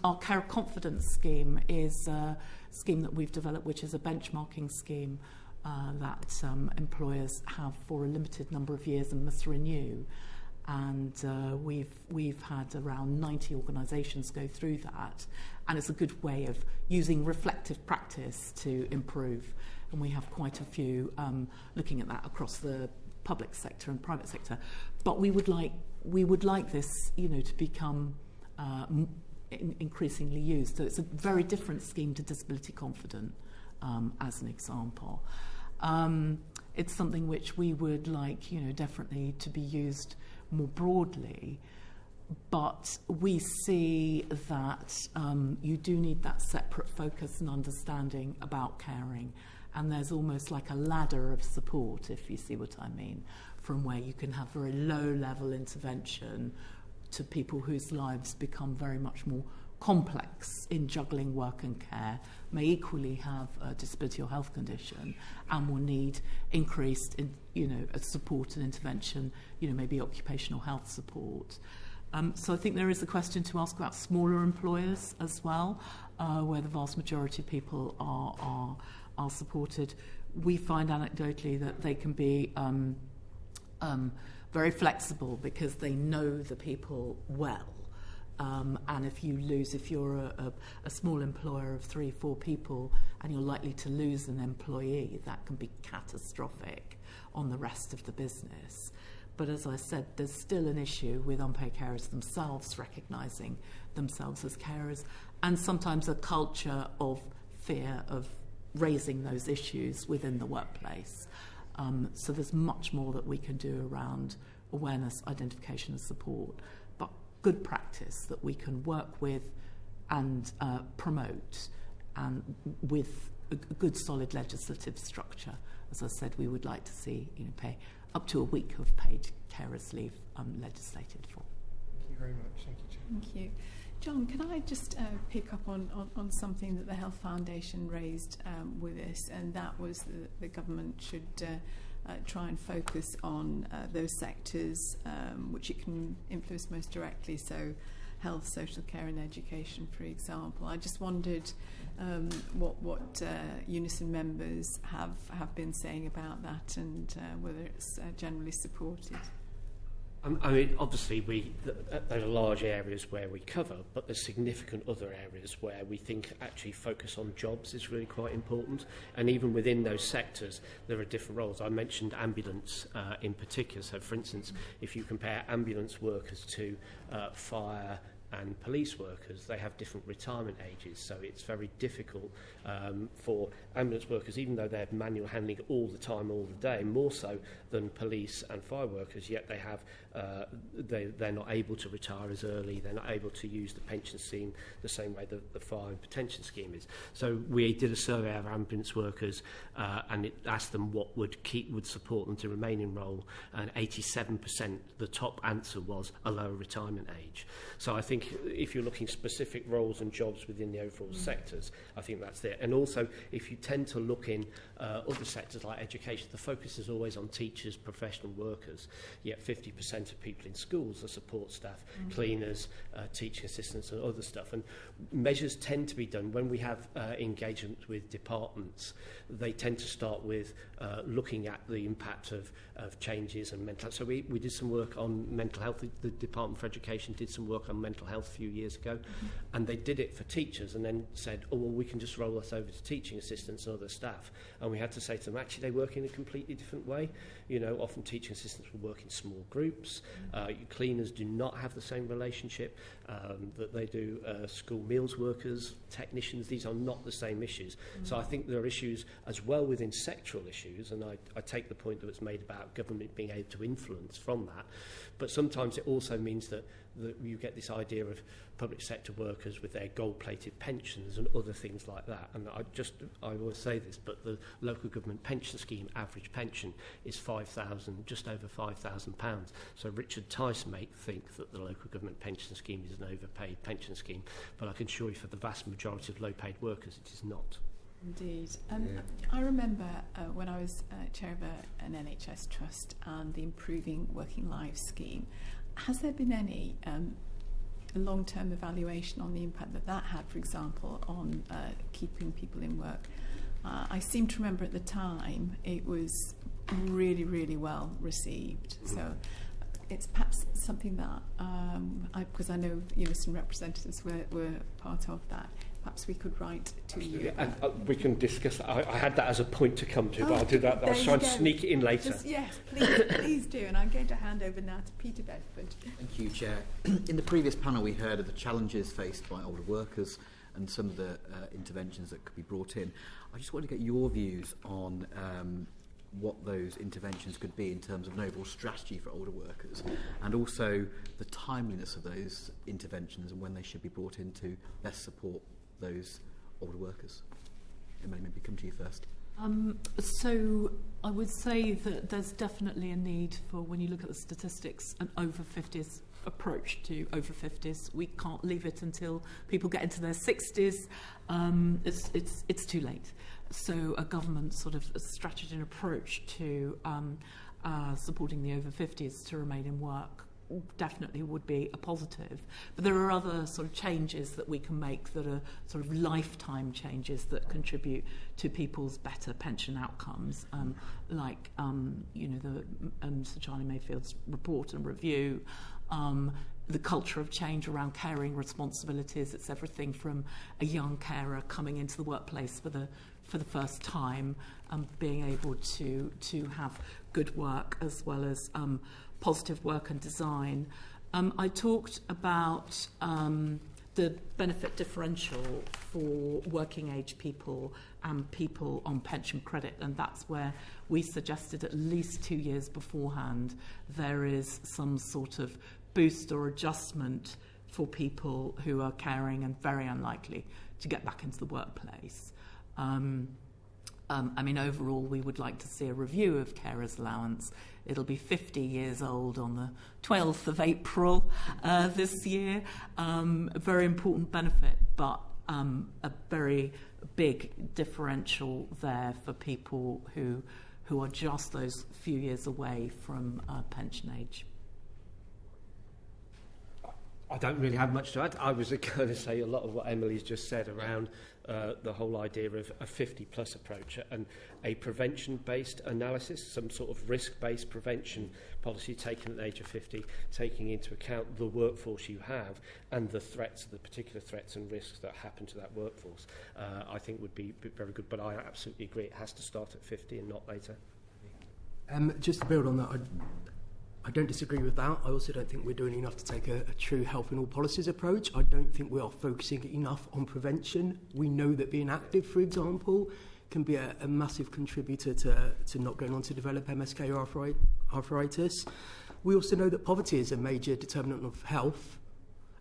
our Care Confidence scheme is a scheme that we've developed, which is a benchmarking scheme that employers have for a limited number of years and must renew. And we've had around 90 organisations go through that, and it's a good way of using reflective practice to improve. And we have quite a few looking at that across the public sector and private sector. But we would like this, to become increasingly used. So it's a very different scheme to Disability Confident, as an example. It's something which we would like, definitely to be used more broadly, but we see that you do need that separate focus and understanding about caring, and there's almost like a ladder of support, if you see what I mean, from where you can have very low-level intervention to people whose lives become very much more complex in juggling work and care, may equally have a disability or health condition, and will need increased support and intervention, maybe occupational health support. So I think there is a question to ask about smaller employers as well, where the vast majority of people are supported. We find anecdotally that they can be very flexible because they know the people well. And if you're a small employer of 3-4 people and you're likely to lose an employee, that can be catastrophic on the rest of the business. But as I said, there's still an issue with unpaid carers themselves recognising themselves as carers, and sometimes a culture of fear of raising those issues within the workplace. So there's much more that we can do around awareness, identification and support, but good practice that we can work with and promote, and with a good solid legislative structure. As I said, we would like to see pay up to a week of paid carers leave legislated for. Thank you very much. Thank you, Chair. Thank you. John, can I just pick up on something that the Health Foundation raised with us, and that was that the government should try and focus on those sectors which it can influence most directly, so health, social care and education, for example. I just wondered what Unison members have been saying about that, and whether it's generally supported. I mean, obviously, there are large areas where we cover, but there's significant other areas where we think actually focus on jobs is really quite important. And even within those sectors, there are different roles. I mentioned ambulance in particular. So, for instance, if you compare ambulance workers to fire and police workers, they have different retirement ages, so it's very difficult for ambulance workers, even though they're manual handling all the time, all the day, more so than police and fire workers, yet they have they're not able to retire as early, they're not able to use the pension scheme the same way that the fire and pension scheme is. So we did a survey of ambulance workers and it asked them what would support them to remain in role, and 87%, the top answer was a lower retirement age. So I think if you're looking specific roles and jobs within the overall sectors, I think that's there. And also, if you tend to look in other sectors like education, the focus is always on teachers, professional workers, yet 50% of people in schools are support staff, cleaners, teaching assistants and other stuff. And measures tend to be done when we have engagement with departments. They tend to start with looking at the impact of changes and mental health. So we did some work on mental health. The Department for Education did some work on mental health a few years ago, and they did it for teachers and then said, oh, well, we can just roll that over to teaching assistants and other staff. And we had to say to them, actually, they work in a completely different way. You know, often teaching assistants will work in small groups. Cleaners do not have the same relationship that they do school meals workers, technicians. These are not the same issues. So I think there are issues as well within sectoral issues, and I take the point that was made about government being able to influence from that. But sometimes it also means that you get this idea of public sector workers with their gold-plated pensions and other things like that. And I always say this, but the local government pension scheme average pension is just over £5,000. So Richard Tice may think that the local government pension scheme is an overpaid pension scheme, but I can assure you for the vast majority of low-paid workers, it is not. Indeed. I remember when I was chair of an NHS trust and the Improving Working Lives scheme, has there been any long-term evaluation on the impact that had, for example, on keeping people in work? I seem to remember at the time it was really, really well received. So it's perhaps something that, because I know Unison representatives were part of that, perhaps we could write to you. And we can discuss that. I had that as a point to come to, but I'll do that. I'll try and sneak it in later. Yes, please do. And I'm going to hand over now to Peter Bedford. Thank you, Chair. In the previous panel, we heard of the challenges faced by older workers and some of the interventions that could be brought in. I just want to get your views on what those interventions could be in terms of an overall strategy for older workers, and also the timeliness of those interventions and when they should be brought in to best support those older workers. Emily, maybe come to you first. So I would say that there's definitely a need for, when you look at the statistics, an over 50s approach to over 50s. We can't leave it until people get into their 60s. It's too late. So a government sort of strategy and approach to supporting the over 50s to remain in work definitely would be a positive. But there are other sort of changes that we can make that are sort of lifetime changes that contribute to people's better pension outcomes, like the Sir Charlie Mayfield's report and review, the culture of change around caring responsibilities. It's everything from a young carer coming into the workplace for the first time, being able to have good work as well as positive work and design. I talked about the benefit differential for working age people and people on pension credit, and that's where we suggested at least 2 years beforehand there is some sort of boost or adjustment for people who are caring and very unlikely to get back into the workplace. Overall, we would like to see a review of carers' allowance. It'll be 50 years old on the 12th of April this year. A very important benefit, but a very big differential there for people who are just those few years away from pension age. I don't really have much to add. I was going to say a lot of what Emily's just said around the whole idea of a 50-plus approach and a prevention-based analysis, some sort of risk-based prevention policy taken at the age of 50, taking into account the workforce you have and the threats, the particular threats and risks that happen to that workforce, I think would be very good. But I absolutely agree it has to start at 50 and not later. Just to build on that, I don't disagree with that. I also don't think we're doing enough to take a true health in all policies approach. I don't think we are focusing enough on prevention. We know that being active, for example, can be a massive contributor to not going on to develop MSK or arthritis. We also know that poverty is a major determinant of health,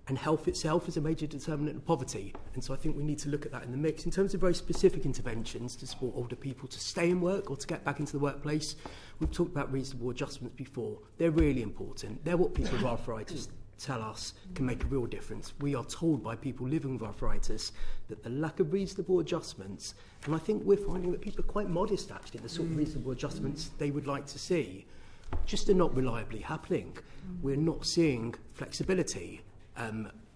and health itself is a major determinant of poverty. And so I think we need to look at that in the mix. In terms of very specific interventions to support older people to stay in work or to get back into the workplace, we've talked about reasonable adjustments before. They're really important. They're what people with arthritis tell us can make a real difference. We are told by people living with arthritis that the lack of reasonable adjustments, and I think we're finding that people are quite modest actually, the sort of reasonable adjustments they would like to see, just are not reliably happening. We're not seeing flexibility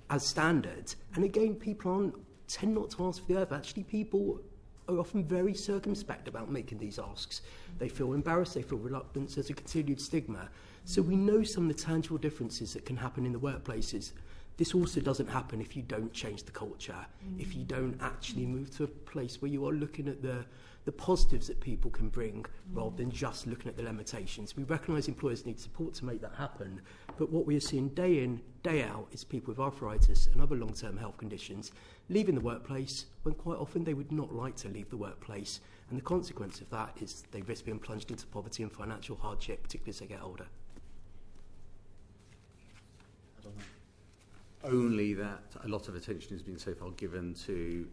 as standard. And again, people tend not to ask for the earth. Actually, people are often very circumspect about making these asks. They feel embarrassed, they feel reluctant, there's a continued stigma. So we know some of the tangible differences that can happen in the workplaces. This also doesn't happen if you don't change the culture, if you don't actually move to a place where you are looking at the positives that people can bring rather than just looking at the limitations. We recognise employers need support to make that happen, but what we are seeing day in, day out is people with arthritis and other long-term health conditions leaving the workplace when quite often they would not like to leave the workplace, and the consequence of that is they risk being plunged into poverty and financial hardship, particularly as they get older. Only that a lot of attention has been so far given to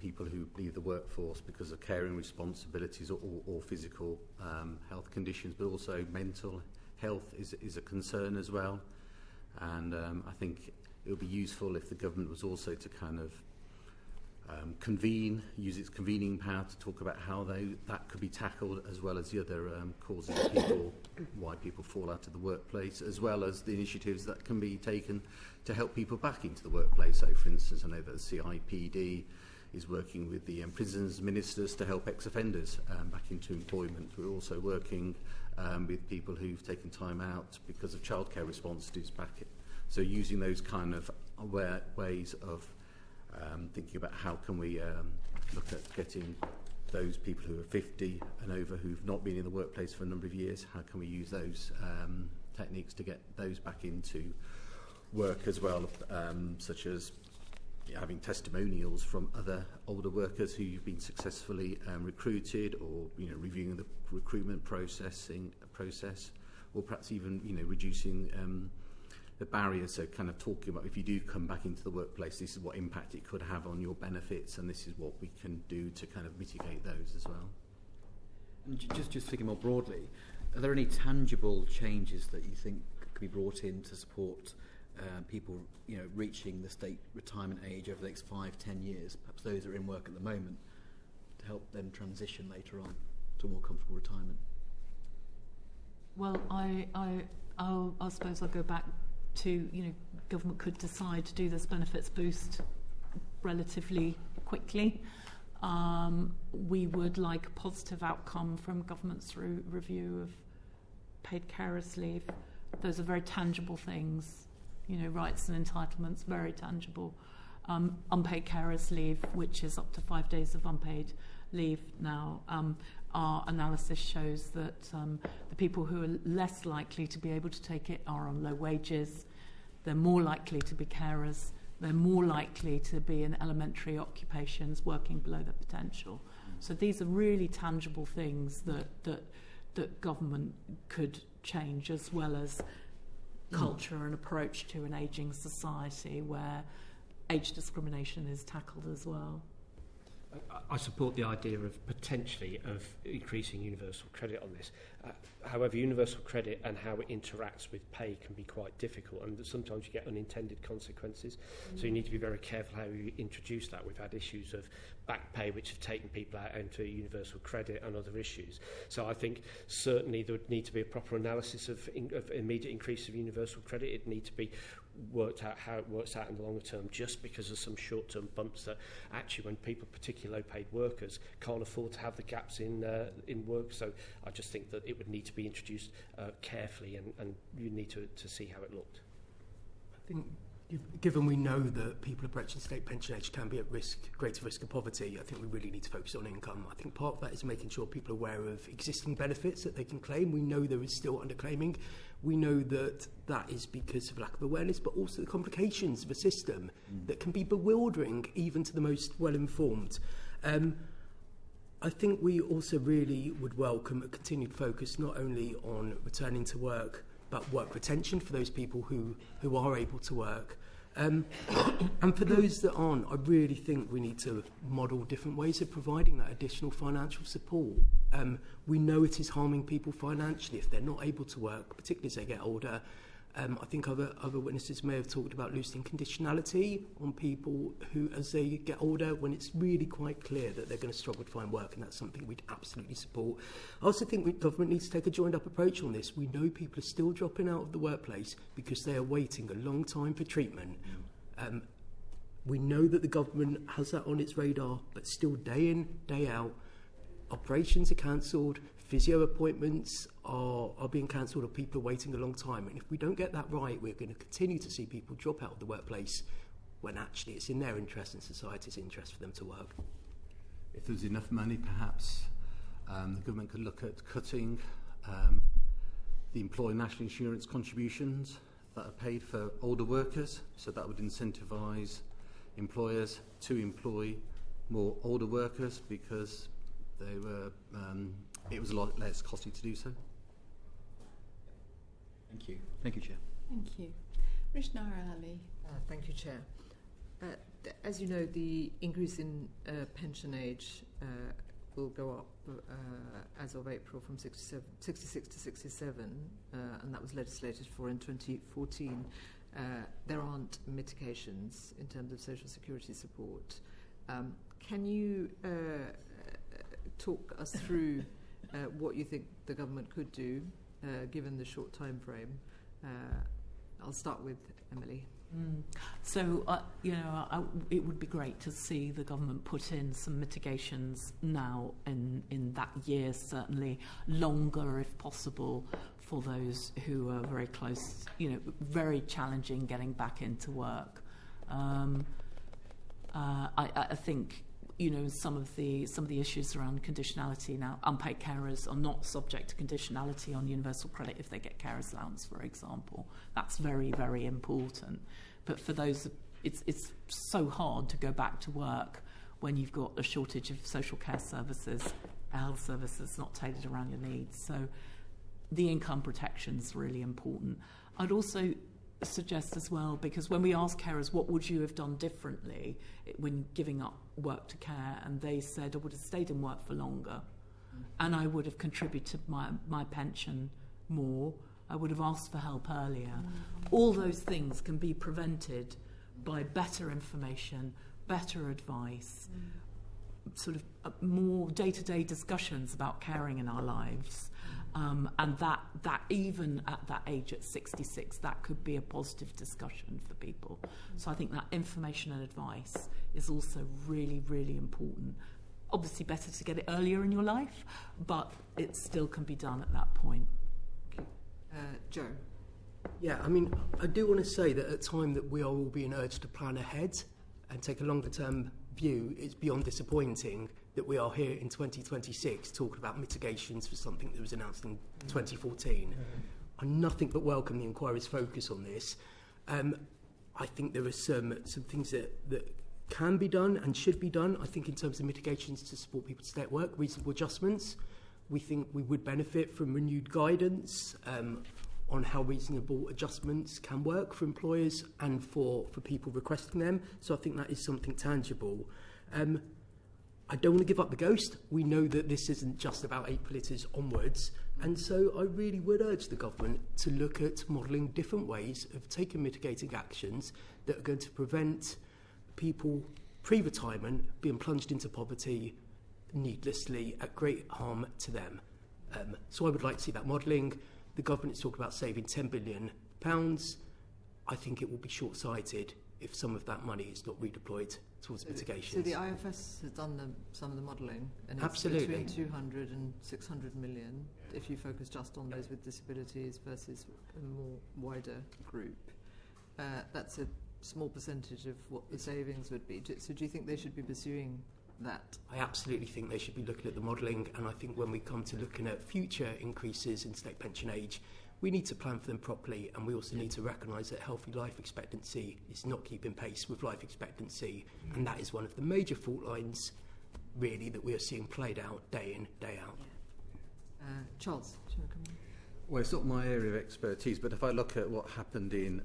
people who leave the workforce because of caring responsibilities or physical health conditions, but also mental health is a concern as well. And I think it would be useful if the government was also to kind of use its convening power to talk about how that could be tackled, as well as the other causes of why people fall out of the workplace, as well as the initiatives that can be taken to help people back into the workplace. So, for instance, I know that the CIPD is working with the prisons ministers to help ex-offenders back into employment. We're also working with people who've taken time out because of childcare responsibilities back. So using those kind of ways of thinking about how can we look at getting those people who are 50 and over who've not been in the workplace for a number of years, how can we use those techniques to get those back into work as well, such as having testimonials from other older workers who've been successfully recruited, or reviewing the recruitment process, or perhaps even reducing the barriers. So kind of talking about, if you do come back into the workplace, this is what impact it could have on your benefits, and this is what we can do to kind of mitigate those as well. And just thinking more broadly, are there any tangible changes that you think could be brought in to support people reaching the state retirement age over the next 5-10 years, perhaps those that are in work at the moment, to help them transition later on to a more comfortable retirement? Well, I suppose I'll go back to, government could decide to do this benefits boost relatively quickly. We would like a positive outcome from government's review of paid carers leave. Those are very tangible things, rights and entitlements, very tangible. Unpaid carers leave, which is up to 5 days of unpaid leave now. Our analysis shows that the people who are less likely to be able to take it are on low wages. They're more likely to be carers. They're more likely to be in elementary occupations working below their potential. So these are really tangible things that government could change, as well as culture and approach to an ageing society where age discrimination is tackled as well. I support the idea of potentially of increasing universal credit on this. However, universal credit and how it interacts with pay can be quite difficult, and sometimes you get unintended consequences. So you need to be very careful how you introduce that. We've had issues of back pay which have taken people out into universal credit and other issues. So I think certainly there would need to be a proper analysis of immediate increase of universal credit. It needs to be worked out how it works out in the longer term, just because of some short-term bumps that actually, when people, particularly low-paid workers, can't afford to have the gaps in work. So I just think that it would need to be introduced carefully, and you need to see how it looked. I think, given we know that people approaching state pension age can be at greater risk of poverty, I think we really need to focus on income. I think part of that is making sure people are aware of existing benefits that they can claim. We know there is still underclaiming. We know that that is because of lack of awareness, but also the complications of a system that can be bewildering even to the most well-informed. I think we also really would welcome a continued focus not only on returning to work, but work retention for those people who are able to work. And for those that aren't, I really think we need to model different ways of providing that additional financial support. We know it is harming people financially if they're not able to work, particularly as they get older. I think other witnesses may have talked about loosening conditionality on people who, as they get older, when it's really quite clear that they're going to struggle to find work, and that's something we'd absolutely support. I also think government needs to take a joined-up approach on this. We know people are still dropping out of the workplace because they are waiting a long time for treatment. We know that the government has that on its radar, but still day in, day out, operations are cancelled, physio appointments are being cancelled, or people are waiting a long time. And if we don't get that right, we're going to continue to see people drop out of the workplace when actually it's in their interest and society's interest for them to work. If there's enough money, perhaps the government could look at cutting the employer national insurance contributions that are paid for older workers, so that would incentivise employers to employ more older workers because they were it was a lot less costly to do so. Thank you. Thank you, Chair. Thank you. Rishnara Ali. Thank you, Chair. As you know, the increase in pension age will go up as of April from 66 to 67, and that was legislated for in 2014. There aren't mitigations in terms of social security support. Can you talk us through what you think the government could do, given the short time frame? I'll start with Emily. So, it would be great to see the government put in some mitigations now in that year, certainly longer if possible, for those who are very close, very challenging getting back into work. I think, some of the issues around conditionality now. Unpaid carers are not subject to conditionality on universal credit if they get carers allowance, for example. That's very, very important. But for those, it's so hard to go back to work when you've got a shortage of social care services, health services not tailored around your needs. So the income protection is really important. I'd also suggest as well, because when we ask carers what would you have done differently when giving up work to care, and they said I would have stayed in work for longer, and I would have contributed my pension more, I would have asked for help earlier. All those things can be prevented by better information, better advice, sort of more day-to-day discussions about caring in our lives. And that even at that age, at 66, that could be a positive discussion for people. So I think that information and advice is also really, really important. Obviously better to get it earlier in your life, but it still can be done at that point. Joe. Yeah, I do want to say that at a time that we are all being urged to plan ahead and take a longer term view, it's beyond disappointing that we are here in 2026 talking about mitigations for something that was announced in 2014. I nothing but welcome the inquiry's focus on this. I think there are some things that can be done and should be done. I think in terms of mitigations to support people to stay at work, reasonable adjustments. We think we would benefit from renewed guidance on how reasonable adjustments can work for employers and for people requesting them. So I think that is something tangible. I don't want to give up the ghost. We know that this isn't just about 8 litters onwards. And so I really would urge the government to look at modelling different ways of taking mitigating actions that are going to prevent people pre-retirement being plunged into poverty needlessly at great harm to them. So I would like to see that modelling. The government is talking about saving £10 billion. I think it will be short-sighted if some of that money is not redeployed towards mitigation. So the IFS has done some of the modelling, and it's Absolutely. between 200 and 600 million if you focus just on those with disabilities versus a more wider group. That's a small percentage of what the savings would be. So do you think they should be pursuing that? I absolutely think they should be looking at the modelling, and I think when we come to looking at future increases in state pension age, we need to plan for them properly, and we also need to recognise that healthy life expectancy is not keeping pace with life expectancy, and that is one of the major fault lines, really, that we are seeing played out day in, day out. Charles, do you want to come in? Well, it's not my area of expertise, but if I look at what happened in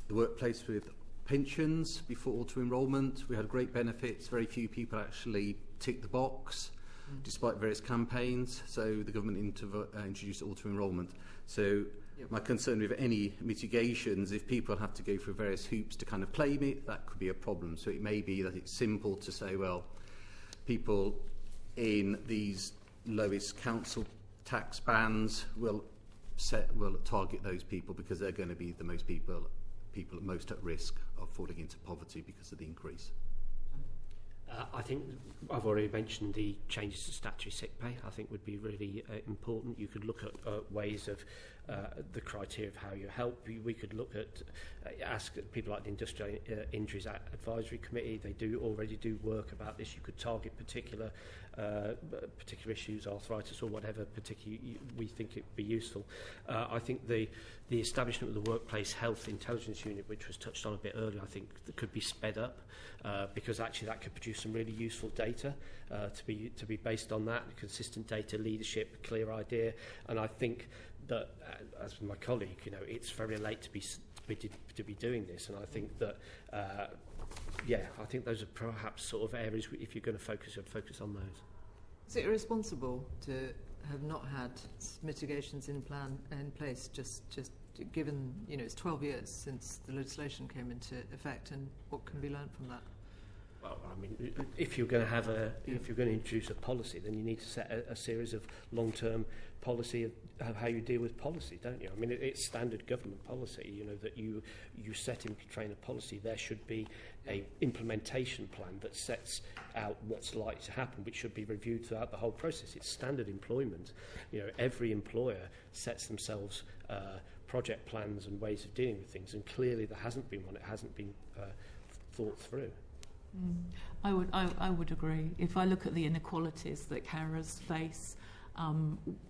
the workplace with pensions before auto-enrolment, we had great benefits. Very few people actually ticked the box, despite various campaigns. So the government introduced auto-enrolment. So my concern with any mitigations, if people have to go through various hoops to kind of claim it, that could be a problem. So it may be that it's simple to say, well, people in these lowest council tax bands will target those people because they're going to be the most people most at risk of falling into poverty because of the increase. I think I've already mentioned the changes to statutory sick pay. I think would be really important. You could look at ways of the criteria of how you help. We could look at ask people like the Industrial Injuries Advisory Committee. They already do work about this. You could target particular issues, arthritis or whatever particular we think it would be useful. I think the establishment of the Workplace Health Intelligence Unit, which was touched on a bit earlier, I think that could be sped up because actually that could produce some really useful data to be based on that, consistent data, leadership, clear idea. And I think that, as with my colleague, it's very late to be doing this. And I think that, I think those are perhaps sort of areas if you're going to focus on those. Is it irresponsible to have not had mitigations in place just given it's 12 years since the legislation came into effect, and what can be learned from that? Well, I mean, if you're going to introduce a policy, then you need to set a series of long-term policy of how you deal with policy, don't you? I mean, it's standard government policy, that you set in train a policy. There should be a implementation plan that sets out what's likely to happen, which should be reviewed throughout the whole process. It's standard employment. Every employer sets themselves project plans and ways of dealing with things, and clearly there hasn't been one. It hasn't been thought through. I would agree. If I look at the inequalities that carers face,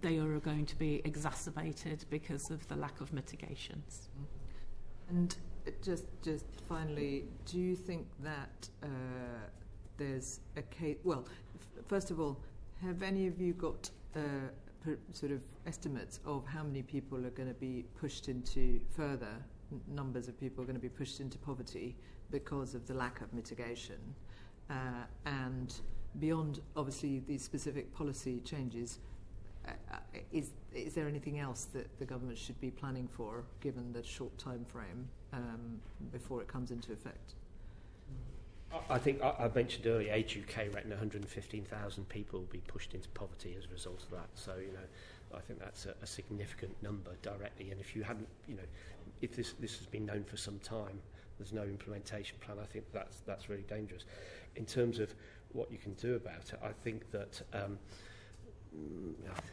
they are going to be exacerbated because of the lack of mitigations. And just finally, do you think that there's a case? Well, first of all, have any of you got sort of estimates of how many people are going to be pushed into further numbers of people are going to be pushed into poverty because of the lack of mitigation, and beyond obviously these specific policy changes, is there anything else that the government should be planning for given the short time frame before it comes into effect? I think I mentioned earlier, Age UK reckon 115,000 people will be pushed into poverty as a result of that. So, I think that's a significant number directly. And if you hadn't, if this has been known for some time, there's no implementation plan, I think that's really dangerous. In terms of what you can do about it, I think that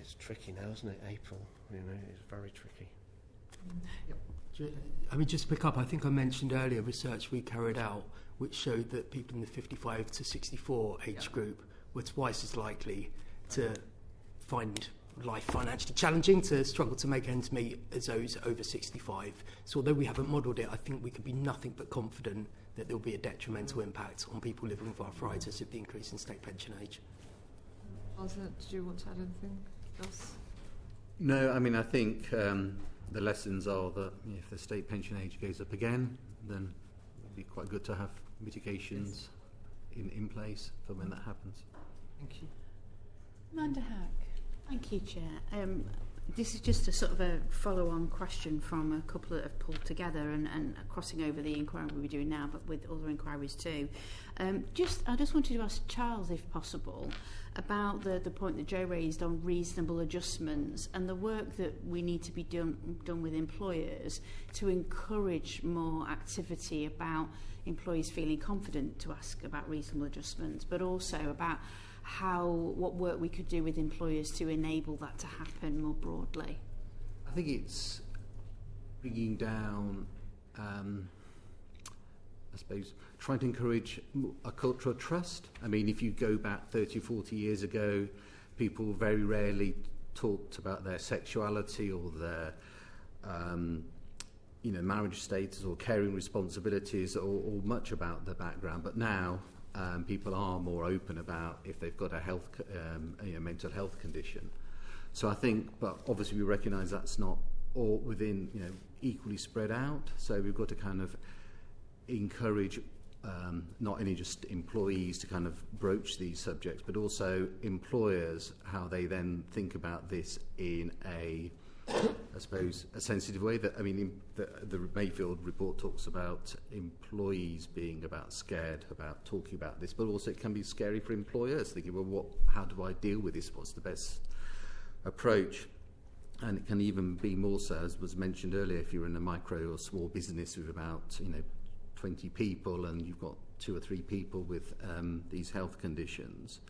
it's tricky now, isn't it, April? It's very tricky. I mean, just to pick up, I think I mentioned earlier research we carried out which showed that people in the 55 to 64 age group were twice as likely to find life financially challenging, to struggle to make ends meet as those over 65. So although we haven't modelled it, I think we could be nothing but confident that there will be a detrimental impact on people living with arthritis of the increase in state pension age. Arthur, did you want to add anything else? No, I mean, I think the lessons are that if the state pension age goes up again, then it would be quite good to have mitigations in place for when that happens. Thank you. Amanda Hack. Thank you, Chair. This is just a sort of a follow-on question from a couple that have pulled together and crossing over the inquiry we're doing now, but with other inquiries too. I just wanted to ask Charles, if possible, about the point that Joe raised on reasonable adjustments and the work that we need to be done with employers to encourage more activity about employees feeling confident to ask about reasonable adjustments, but also about what work we could do with employers to enable that to happen more broadly. I think it's bringing down, I suppose, trying to encourage a culture of trust. I mean, if you go back 30, 40 years ago, people very rarely talked about their sexuality or their marriage status or caring responsibilities or much about their background. But now people are more open about if they've got a mental health condition. So I think, but obviously we recognise that's not all within, equally spread out. So we've got to kind of encourage not only just employees to kind of broach these subjects, but also employers, how they then think about this in a sensitive way. That, I mean, the Mayfield report talks about employees being scared about talking about this, but also it can be scary for employers, thinking, well, how do I deal with this? What's the best approach? And it can even be more so, as was mentioned earlier, if you're in a micro or small business with about 20 people and you've got 2 or 3 people with these health conditions.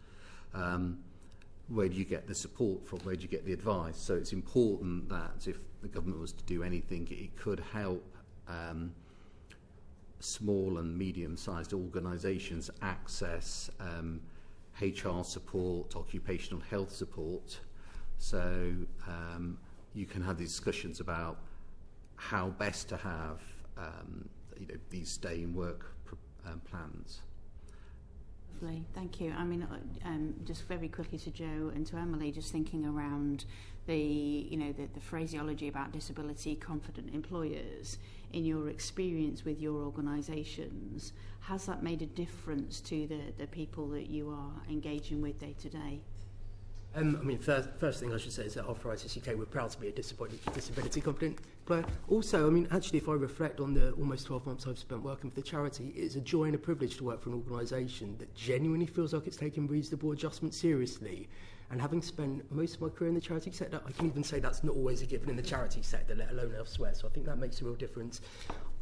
Where do you get the support from? Where do you get the advice? So it's important that if the government was to do anything, it could help small and medium-sized organisations access HR support, occupational health support. So you can have discussions about how best to have these stay-in-work plans. Lovely, thank you. I mean, just very quickly to Joe and to Emily, just thinking around the phraseology about disability confident employers. In your experience with your organisations, has that made a difference to the people that you are engaging with day to day? First thing I should say is that Arthritis UK, we're proud to be a disability confident employer. Also, actually, if I reflect on the almost 12 months I've spent working for the charity, it's a joy and a privilege to work for an organisation that genuinely feels like it's taking reasonable adjustment seriously. And having spent most of my career in the charity sector, I can even say that's not always a given in the charity sector, let alone elsewhere. So I think that makes a real difference.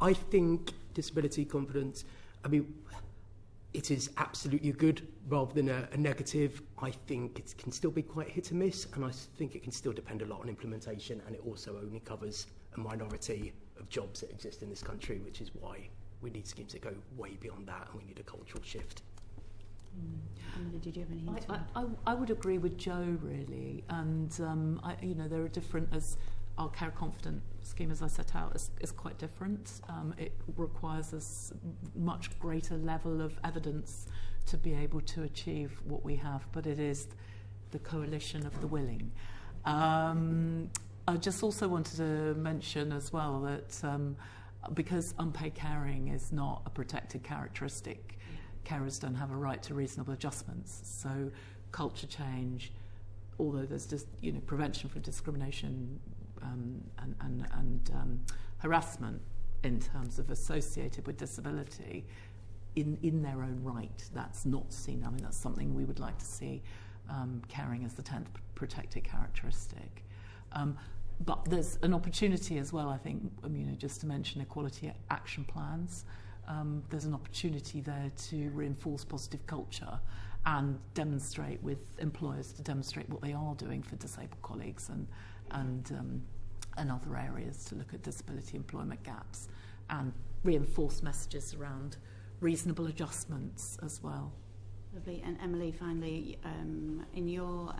I think disability confidence, it is absolutely a good rather than a negative. I think it can still be quite hit and miss, and I think it can still depend a lot on implementation, and it also only covers a minority of jobs that exist in this country, which is why we need schemes that go way beyond that, and we need a cultural shift. Emily, did you have anything to add? I would agree with Joe, really, and there are different, as our Care Confident scheme, as I set out, is quite different. It requires a much greater level of evidence to be able to achieve what we have, but it is the coalition of the willing. I just also wanted to mention as well that because unpaid caring is not a protected characteristic, carers don't have a right to reasonable adjustments. So culture change, although there's just prevention from discrimination and harassment in terms of associated with disability in their own right, that's not seen. That's something we would like to see, caring as the 10th protected characteristic. But there's an opportunity as well, I think, just to mention equality action plans. There's an opportunity there to reinforce positive culture and demonstrate with employers to demonstrate what they are doing for disabled colleagues and other areas to look at disability employment gaps and reinforce messages around reasonable adjustments as well. Lovely. And Emily, finally, in your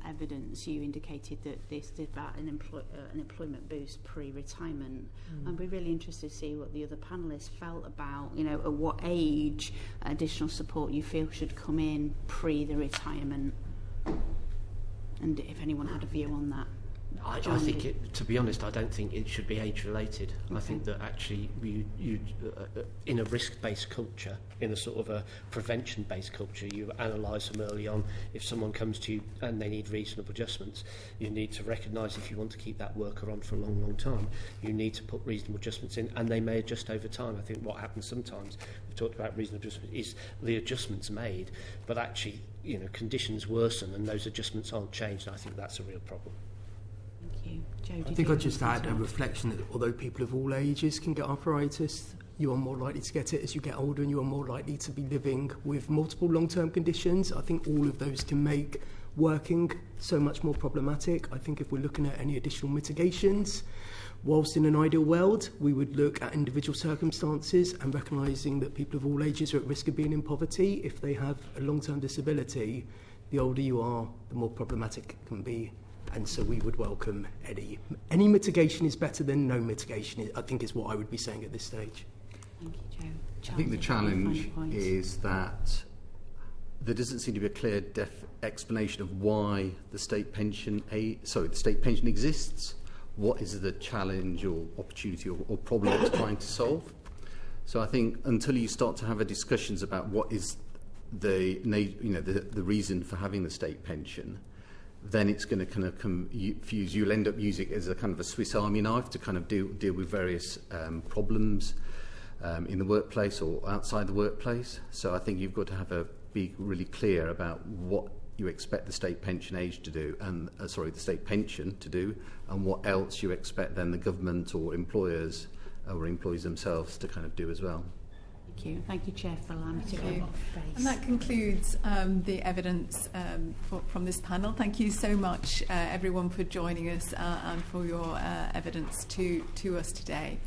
evidence, you indicated that this is about an employment boost pre-retirement. I'd be really interested to see what the other panellists felt about, at what age additional support you feel should come in pre the retirement, and if anyone had a view on that. I think it, to be honest, I don't think it should be age related. Okay. I think that actually you in a risk-based culture, in a sort of a prevention-based culture, you analyse them early on. If someone comes to you and they need reasonable adjustments, you need to recognise if you want to keep that worker on for a long, long time, you need to put reasonable adjustments in, and they may adjust over time. I think what happens sometimes, we've talked about reasonable adjustments, is the adjustments made, but actually, conditions worsen and those adjustments aren't changed, and I think that's a real problem. I think I'd just add a reflection that although people of all ages can get arthritis, you are more likely to get it as you get older, and you are more likely to be living with multiple long-term conditions. I think all of those can make working so much more problematic. I think if we're looking at any additional mitigations, whilst in an ideal world, we would look at individual circumstances and recognising that people of all ages are at risk of being in poverty. If they have a long-term disability, the older you are, the more problematic it can be. And so we would welcome any mitigation is better than no mitigation, I think is what I would be saying at this stage. Thank you, Joe. Charles, I think the challenge is that there doesn't seem to be a clear explanation of why the state pension exists. What is the challenge or opportunity or problem it's trying to solve? So I think until you start to have discussions about what is the reason for having the state pension, then it's going to kind of confuse. You'll end up using it as a kind of a Swiss Army knife to kind of deal with various problems in the workplace or outside the workplace. So I think you've got to be really clear about what you expect the state pension age to do, and the state pension to do, and what else you expect then the government or employers or employees themselves to kind of do as well. Thank you, Chair, for allowing me to go off base. And that concludes the evidence from this panel. Thank you so much, everyone, for joining us and for your evidence to us today.